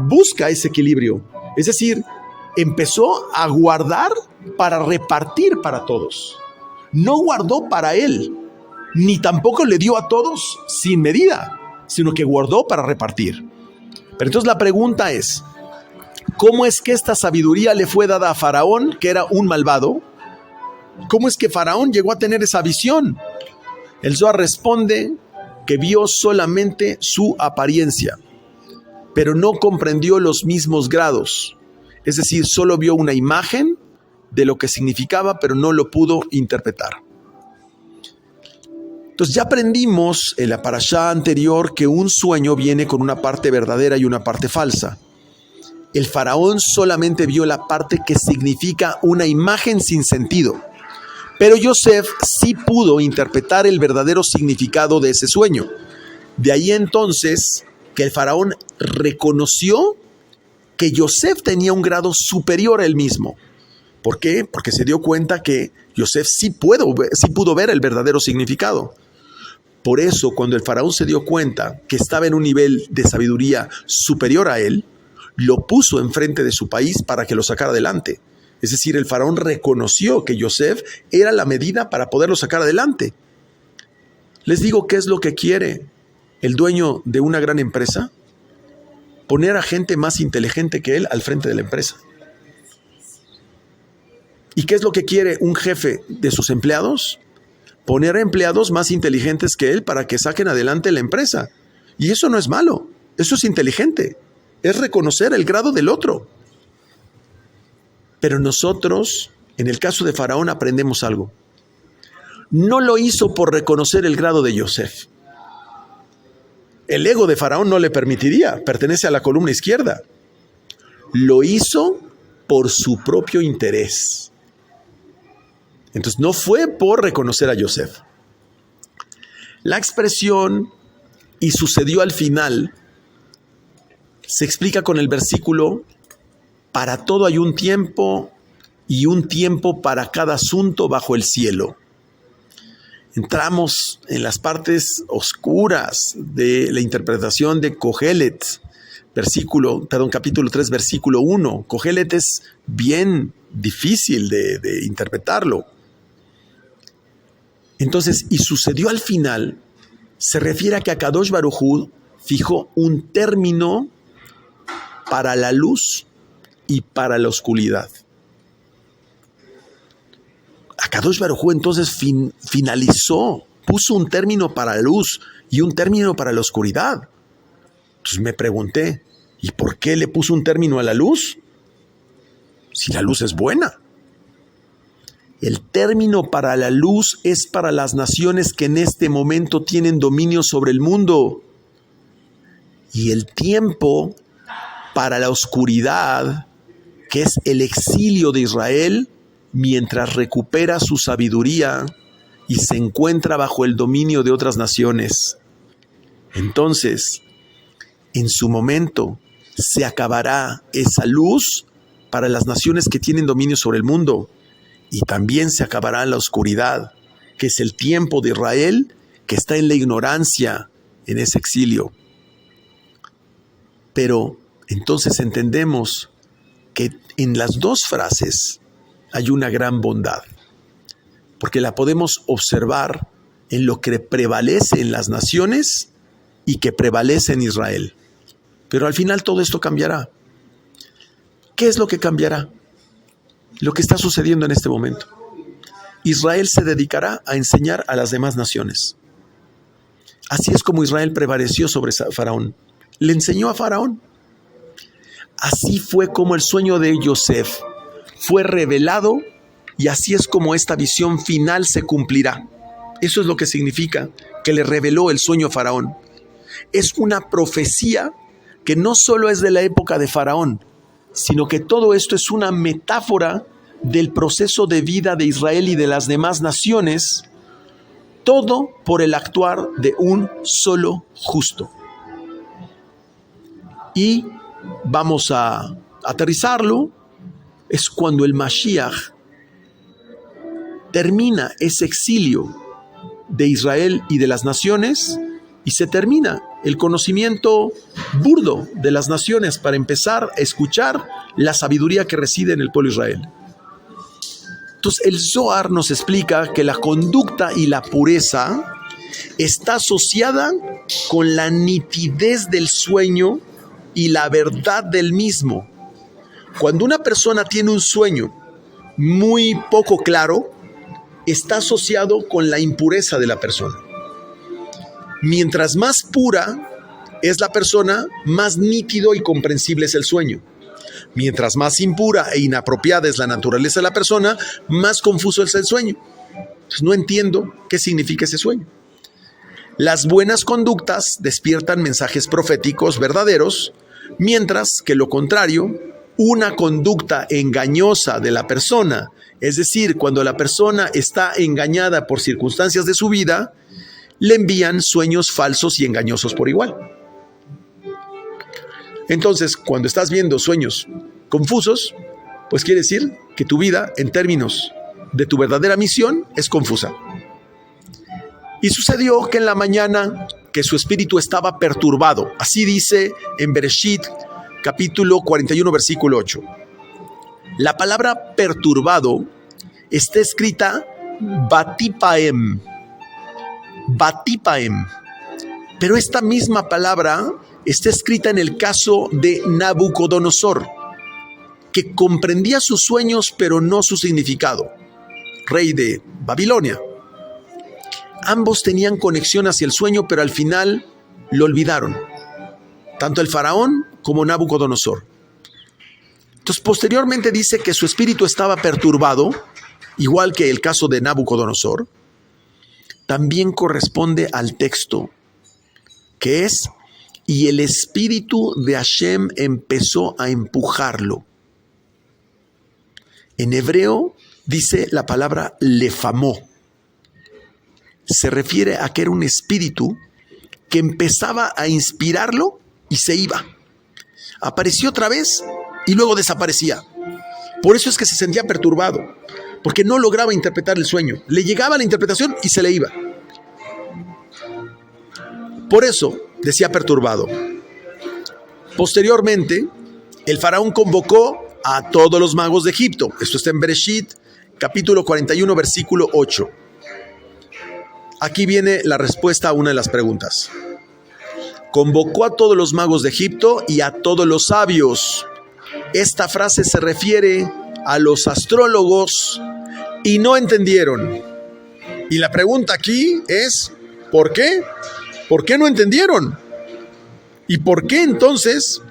busca ese equilibrio, es decir, empezó a guardar para repartir para todos. No guardó para él, ni tampoco le dio a todos sin medida, sino que guardó para repartir. Pero entonces la pregunta es, ¿cómo es que esta sabiduría le fue dada a Faraón, que era un malvado? ¿Cómo es que Faraón llegó a tener esa visión? El Zohar responde que vio solamente su apariencia, pero no comprendió los mismos grados. Es decir, solo vio una imagen de lo que significaba, pero no lo pudo interpretar. Entonces ya aprendimos en la parashá anterior que un sueño viene con una parte verdadera y una parte falsa. El faraón solamente vio la parte que significa una imagen sin sentido, pero Yosef sí pudo interpretar el verdadero significado de ese sueño. De ahí entonces que el faraón reconoció que Yosef tenía un grado superior a él mismo. ¿Por qué? Porque se dio cuenta que Yosef sí pudo ver el verdadero significado. Por eso, cuando el faraón se dio cuenta que estaba en un nivel de sabiduría superior a él, lo puso enfrente de su país para que lo sacara adelante. Es decir, el faraón reconoció que Yosef era la medida para poderlo sacar adelante. Les digo, ¿qué es lo que quiere el dueño de una gran empresa? Poner a gente más inteligente que él al frente de la empresa. ¿Y qué es lo que quiere un jefe de sus empleados? Poner a empleados más inteligentes que él para que saquen adelante la empresa. Y eso no es malo, eso es inteligente. Es reconocer el grado del otro. Pero nosotros, en el caso de Faraón, aprendemos algo. No lo hizo por reconocer el grado de Yosef. El ego de Faraón no le permitiría, pertenece a la columna izquierda. Lo hizo por su propio interés. Entonces no fue por reconocer a Yosef. La expresión "y sucedió al final" se explica con el versículo: para todo hay un tiempo y un tiempo para cada asunto bajo el cielo. Entramos en las partes oscuras de la interpretación de Kohelet, capítulo 3, versículo 1. Kohelet es bien difícil de interpretarlo. Entonces, y sucedió al final, se refiere a que Akadosh Baruj Hu fijó un término para la luz y para la oscuridad. Akadosh Baruj Hu entonces finalizó, puso un término para la luz y un término para la oscuridad. Entonces me pregunté, ¿y por qué le puso un término a la luz? Si la luz es buena. El término para la luz es para las naciones que en este momento tienen dominio sobre el mundo. Y el tiempo para la oscuridad, que es el exilio de Israel, mientras recupera su sabiduría y se encuentra bajo el dominio de otras naciones. Entonces, en su momento se acabará esa luz para las naciones que tienen dominio sobre el mundo, y también se acabará la oscuridad, que es el tiempo de Israel, que está en la ignorancia, en ese exilio. Pero entonces entendemos que en las dos frases hay una gran bondad, porque la podemos observar en lo que prevalece en las naciones y que prevalece en Israel. Pero al final todo esto cambiará. ¿Qué es lo que cambiará? Lo que está sucediendo en este momento. Israel se dedicará a enseñar a las demás naciones. Así es como Israel prevaleció sobre Faraón. Le enseñó a Faraón. Así fue como el sueño de Yosef fue revelado, y así es como esta visión final se cumplirá. Eso es lo que significa que le reveló el sueño a Faraón. Es una profecía que no solo es de la época de Faraón, sino que todo esto es una metáfora del proceso de vida de Israel y de las demás naciones, todo por el actuar de un solo justo. Y vamos a aterrizarlo, es cuando el Mashiach termina ese exilio de Israel y de las naciones, y se termina el conocimiento burdo de las naciones para empezar a escuchar la sabiduría que reside en el pueblo de Israel. Entonces el Zohar nos explica que la conducta y la pureza está asociada con la nitidez del sueño y la verdad del mismo. Cuando una persona tiene un sueño muy poco claro, está asociado con la impureza de la persona. Mientras más pura es la persona, más nítido y comprensible es el sueño. Mientras más impura e inapropiada es la naturaleza de la persona, más confuso es el sueño. Entonces, no entiendo qué significa ese sueño. Las buenas conductas despiertan mensajes proféticos verdaderos, mientras que lo contrario, una conducta engañosa de la persona, es decir, cuando la persona está engañada por circunstancias de su vida, le envían sueños falsos y engañosos por igual. Entonces, cuando estás viendo sueños confusos, pues quiere decir que tu vida, en términos de tu verdadera misión, es confusa. Y sucedió que en la mañana que su espíritu estaba perturbado. Así dice en Bereshit, capítulo 41, versículo 8. La palabra perturbado está escrita batipaem. Batipaem. Pero esta misma palabra está escrita en el caso de Nabucodonosor, que comprendía sus sueños pero no su significado, rey de Babilonia. Ambos tenían conexión hacia el sueño, pero al final lo olvidaron, tanto el faraón como Nabucodonosor. Entonces, posteriormente dice que su espíritu estaba perturbado, igual que el caso de Nabucodonosor. También corresponde al texto, que es: y el espíritu de Hashem empezó a empujarlo. En hebreo dice la palabra lefamó. Se refiere a que era un espíritu que empezaba a inspirarlo y se iba. Apareció otra vez y luego desaparecía. Por eso es que se sentía perturbado, porque no lograba interpretar el sueño. Le llegaba la interpretación y se le iba. Por eso decía perturbado. Posteriormente, el faraón convocó a todos los magos de Egipto. Esto está en Bereshit, capítulo 41, versículo 8. Aquí viene la respuesta a una de las preguntas. Convocó a todos los magos de Egipto y a todos los sabios. Esta frase se refiere a los astrólogos y no entendieron. Y la pregunta aquí es, ¿por qué? ¿Por qué no entendieron? ¿Y por qué entonces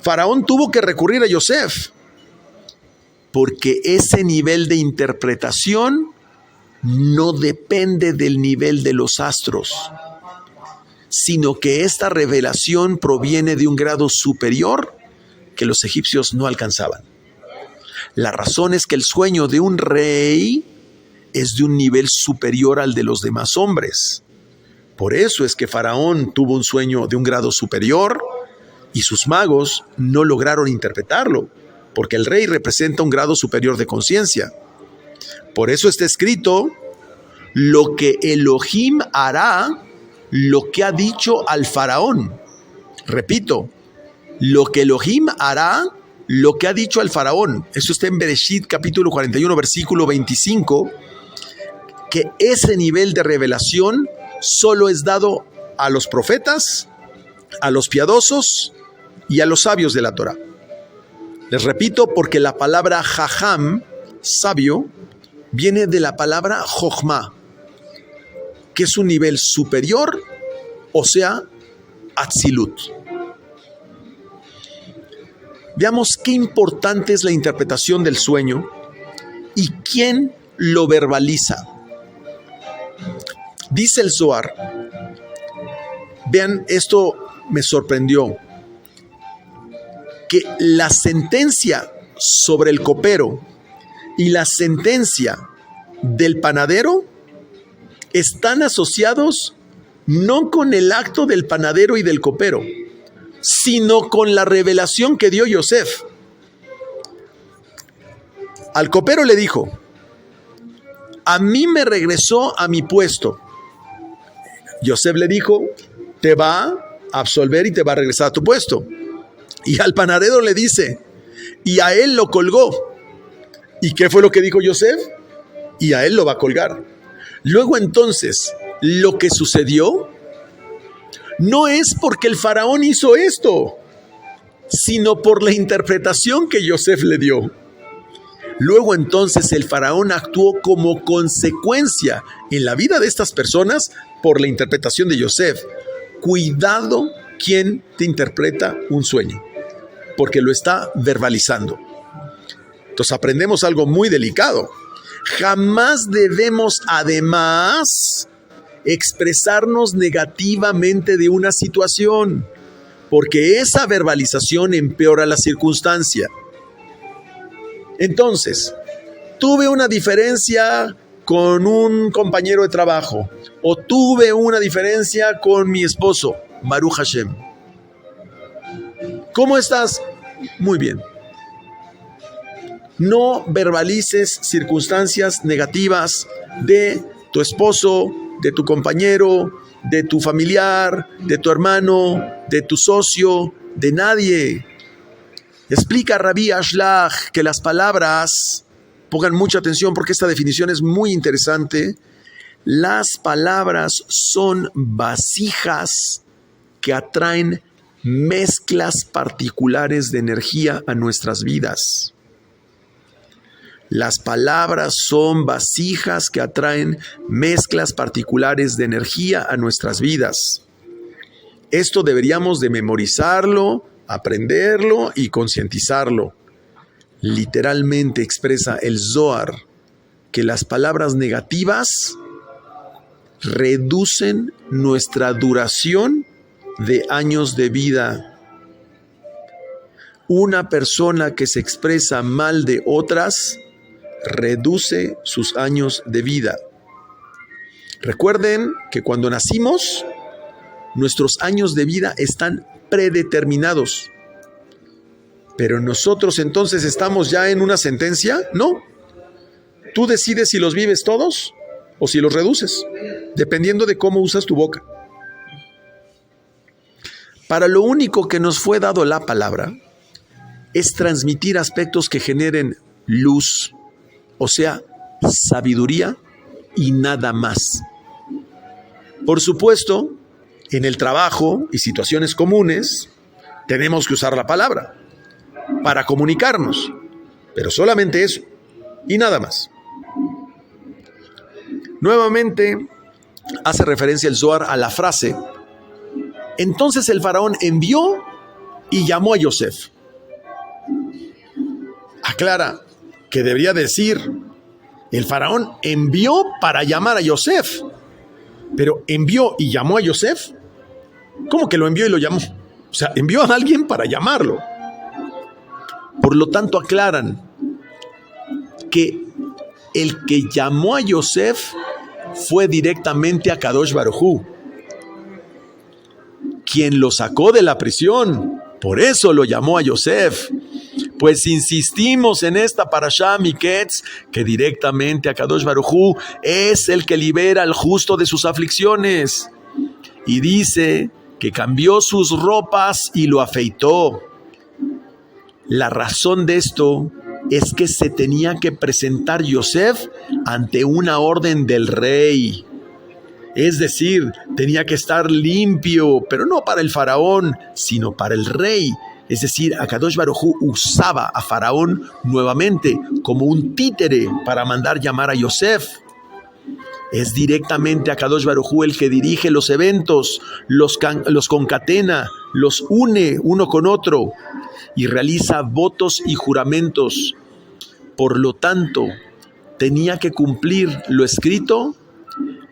Faraón tuvo que recurrir a Yosef? Porque ese nivel de interpretación no depende del nivel de los astros, sino que esta revelación proviene de un grado superior que los egipcios no alcanzaban. La razón es que el sueño de un rey es de un nivel superior al de los demás hombres. Por eso es que Faraón tuvo un sueño de un grado superior y sus magos no lograron interpretarlo, porque el rey representa un grado superior de conciencia. Por eso está escrito, lo que Elohim hará, lo que ha dicho al faraón. Repito, lo que Elohim hará, lo que ha dicho al faraón. Eso está en Bereshit capítulo 41, versículo 25, que ese nivel de revelación solo es dado a los profetas, a los piadosos y a los sabios de la Torá. Les repito, porque la palabra jajam, sabio, viene de la palabra jochma, que es un nivel superior, o sea, atzilut. Veamos qué importante es la interpretación del sueño y quién lo verbaliza. Dice el Zohar, vean, esto me sorprendió, que la sentencia sobre el copero y la sentencia del panadero están asociados no con el acto del panadero y del copero, sino con la revelación que dio Yosef. Al copero le dijo, a mí me regresó a mi puesto. Yosef le dijo, te va a absolver y te va a regresar a tu puesto. Y al panadero le dice, y a él lo colgó. ¿Y qué fue lo que dijo Yosef? Y a él lo va a colgar. Luego entonces, lo que sucedió no es porque el faraón hizo esto, sino por la interpretación que Yosef le dio. Luego entonces el faraón actuó como consecuencia en la vida de estas personas por la interpretación de Yosef. Cuidado quien te interpreta un sueño, porque lo está verbalizando. Entonces aprendemos algo muy delicado. Jamás debemos, además, expresarnos negativamente de una situación, porque esa verbalización empeora la circunstancia. Entonces, tuve una diferencia con un compañero de trabajo, o tuve una diferencia con mi esposo, Baruch Hashem. ¿Cómo estás? Muy bien. No verbalices circunstancias negativas de tu esposo, de tu compañero, de tu familiar, de tu hermano, de tu socio, de nadie. Explica Rabbi Ashlach que las palabras, pongan mucha atención porque esta definición es muy interesante, las palabras son vasijas que atraen mezclas particulares de energía a nuestras vidas. Las palabras son vasijas que atraen mezclas particulares de energía a nuestras vidas. Esto deberíamos de memorizarlo, aprenderlo y concientizarlo. Literalmente expresa el Zohar que las palabras negativas reducen nuestra duración de años de vida. Una persona que se expresa mal de otras reduce sus años de vida. Recuerden que cuando nacimos, nuestros años de vida están predeterminados. Pero nosotros entonces estamos ya en una sentencia, ¿no? Tú decides si los vives todos o si los reduces, dependiendo de cómo usas tu boca. Para lo único que nos fue dado la palabra es transmitir aspectos que generen luz, o sea, sabiduría y nada más. Por supuesto, en el trabajo y situaciones comunes, tenemos que usar la palabra para comunicarnos, pero solamente eso y nada más. Nuevamente, hace referencia el Zohar a la frase, entonces el faraón envió y llamó a Yosef. Aclara que debería decir, el faraón envió para llamar a Yosef, pero envió y llamó a Yosef. ¿Cómo que lo envió y lo llamó? O sea, envió a alguien para llamarlo. Por lo tanto, aclaran que el que llamó a Yosef fue directamente a Kadosh Baruj Hu, quien lo sacó de la prisión Por eso lo llamó a Yosef. Pues insistimos en esta parashá Miketz, que directamente Akadosh Baruj Hu es el que libera al justo de sus aflicciones. Y dice que cambió sus ropas y lo afeitó. La razón de esto es que se tenía que presentar Yosef ante una orden del rey. Es decir, tenía que estar limpio, pero no para el faraón, sino para el rey. Es decir, Akadosh Baruj Hu usaba a Faraón nuevamente como un títere para mandar llamar a Yosef. Es directamente Akadosh Baruj Hu el que dirige los eventos, los concatena, los une uno con otro y realiza votos y juramentos. Por lo tanto, tenía que cumplir lo escrito.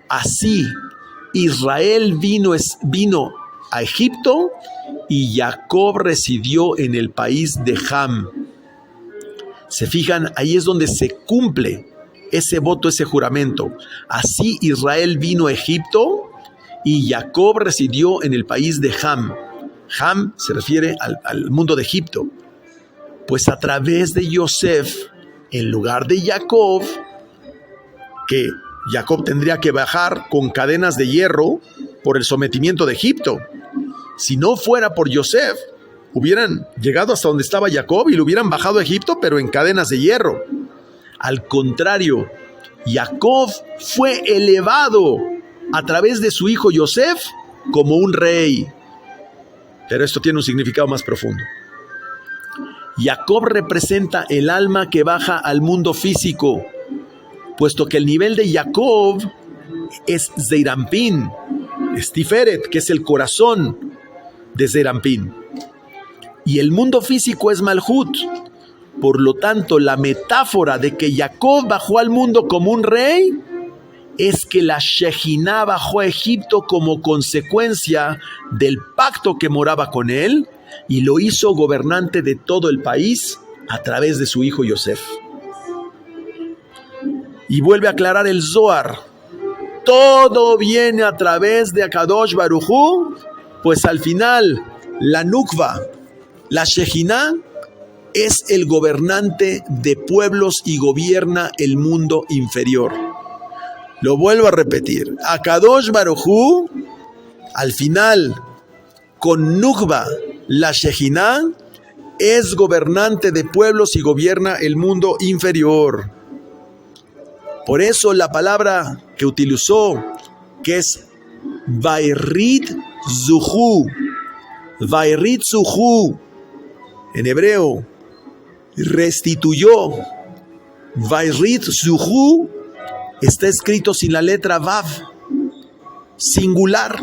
Así, Israel vino a Egipto y Jacob residió en el país de Ham. Se fijan, ahí es donde se cumple ese voto, ese juramento. Así Israel vino a Egipto y Jacob residió en el país de Ham. Ham se refiere al mundo de Egipto. Pues a través de Yosef, en lugar de Jacob, que Jacob tendría que bajar con cadenas de hierro por el sometimiento de Egipto. Si no fuera por Yosef, hubieran llegado hasta donde estaba Jacob y lo hubieran bajado a Egipto, pero en cadenas de hierro. Al contrario, Jacob fue elevado a través de su hijo Yosef como un rey. Pero esto tiene un significado más profundo. Jacob representa el alma que baja al mundo físico, puesto que el nivel de Jacob es Zeirampín, es Tiferet, que es el corazón de Zeirampín. Y el mundo físico es Malhut. Por lo tanto, la metáfora de que Jacob bajó al mundo como un rey es que la Shejiná bajó a Egipto como consecuencia del pacto que moraba con él y lo hizo gobernante de todo el país a través de su hijo Yosef. Y vuelve a aclarar el Zohar. Todo viene a través de Akadosh Baruj Hu, pues al final la Nukva, la Shejiná, es el gobernante de pueblos y gobierna el mundo inferior. Lo vuelvo a repetir. Akadosh Baruj Hu, al final, con Nukva, la Shejiná, es gobernante de pueblos y gobierna el mundo inferior. Por eso la palabra que utilizó, que es Vairit Zuhu, Vairit Zuhu, en hebreo, restituyó. Vairit Zuhu está escrito sin la letra Vav, singular,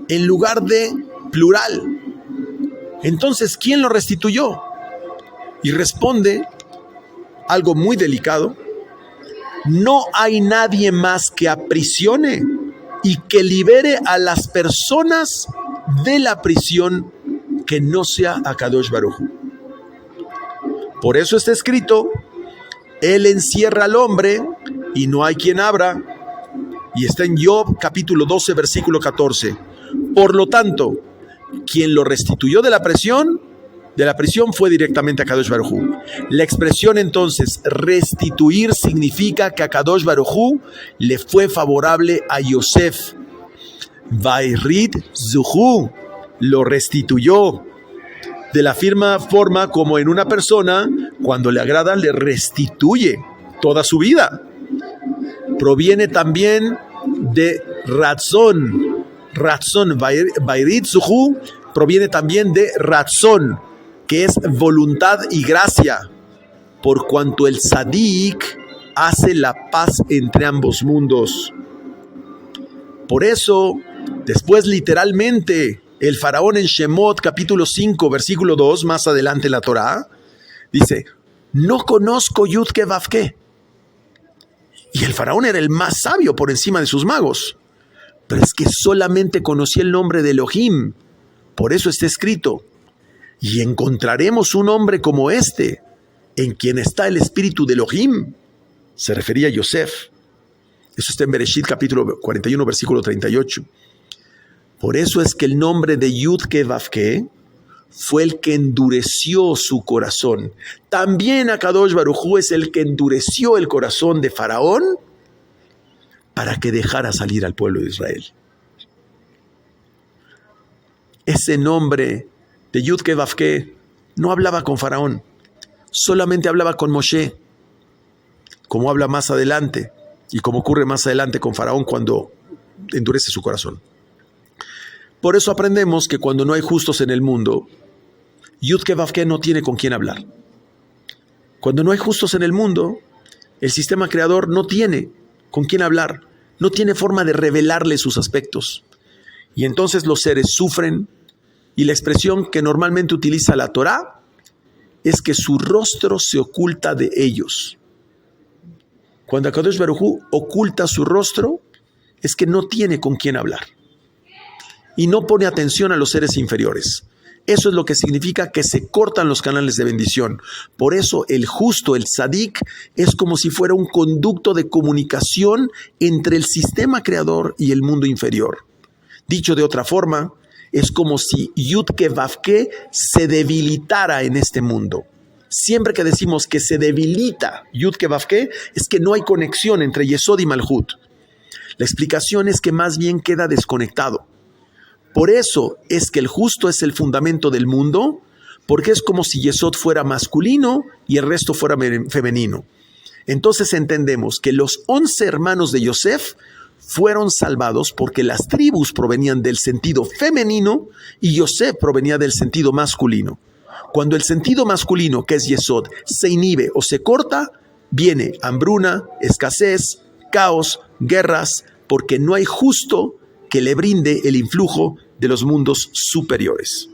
en lugar de plural. Entonces, ¿quién lo restituyó? Y responde algo muy delicado. No hay nadie más que aprisione y que libere a las personas de la prisión que no sea Akadosh Baruj Hu. Por eso está escrito, Él encierra al hombre y no hay quien abra. Y está en Job capítulo 12, versículo 14. Por lo tanto, quien lo restituyó de la prisión fue directamente Akadosh Baruj Hu. La expresión entonces restituir significa que Akadosh Baruj Hu le fue favorable a Yosef. Vairit Zuhu, lo restituyó. De la misma forma como en una persona, cuando le agrada, le restituye toda su vida. Proviene también de Ratzon. Ratzon, Vairit Zuhu, proviene también de Ratzon, que es voluntad y gracia, por cuanto el Tzadik hace la paz entre ambos mundos. Por eso, después literalmente, el faraón en Shemot, capítulo 5, versículo 2, más adelante en la Torá, dice, no conozco Yud-Ke Vav-Ke. Y el faraón era el más sabio por encima de sus magos. Pero es que solamente conocía el nombre de Elohim. Por eso está escrito, y encontraremos un hombre como este, en quien está el espíritu de Elohim. Se refería a Yosef. Eso está en Bereshit, capítulo 41, versículo 38. Por eso es que el nombre de Yud-Ke Vav-Ke fue el que endureció su corazón. También Akadosh Baruj Hu es el que endureció el corazón de Faraón para que dejara salir al pueblo de Israel. Ese nombre de Yud-Ke Vav-Ke no hablaba con Faraón, solamente hablaba con Moshe, como habla más adelante y como ocurre más adelante con Faraón cuando endurece su corazón. Por eso aprendemos que cuando no hay justos en el mundo, Yud-Ke Vav-Ke no tiene con quién hablar. Cuando no hay justos en el mundo, el sistema creador no tiene con quién hablar, no tiene forma de revelarle sus aspectos. Y entonces los seres sufren, y la expresión que normalmente utiliza la Torá es que su rostro se oculta de ellos. Cuando Akadosh Baruj Hu oculta su rostro, es que no tiene con quién hablar. Y no pone atención a los seres inferiores. Eso es lo que significa que se cortan los canales de bendición. Por eso el justo, el tzadik, es como si fuera un conducto de comunicación entre el sistema creador y el mundo inferior. Dicho de otra forma, es como si Yud-Ke Vav-Ke se debilitara en este mundo. Siempre que decimos que se debilita Yud-Ke Vav-Ke, es que no hay conexión entre Yesod y Malhut. La explicación es que más bien queda desconectado. Por eso es que el justo es el fundamento del mundo, porque es como si Yesod fuera masculino y el resto fuera femenino. Entonces entendemos que los 11 hermanos de Yosef fueron salvados porque las tribus provenían del sentido femenino y Yosef provenía del sentido masculino. Cuando el sentido masculino, que es Yesod, se inhibe o se corta, viene hambruna, escasez, caos, guerras, porque no hay justo que le brinde el influjo de los mundos superiores.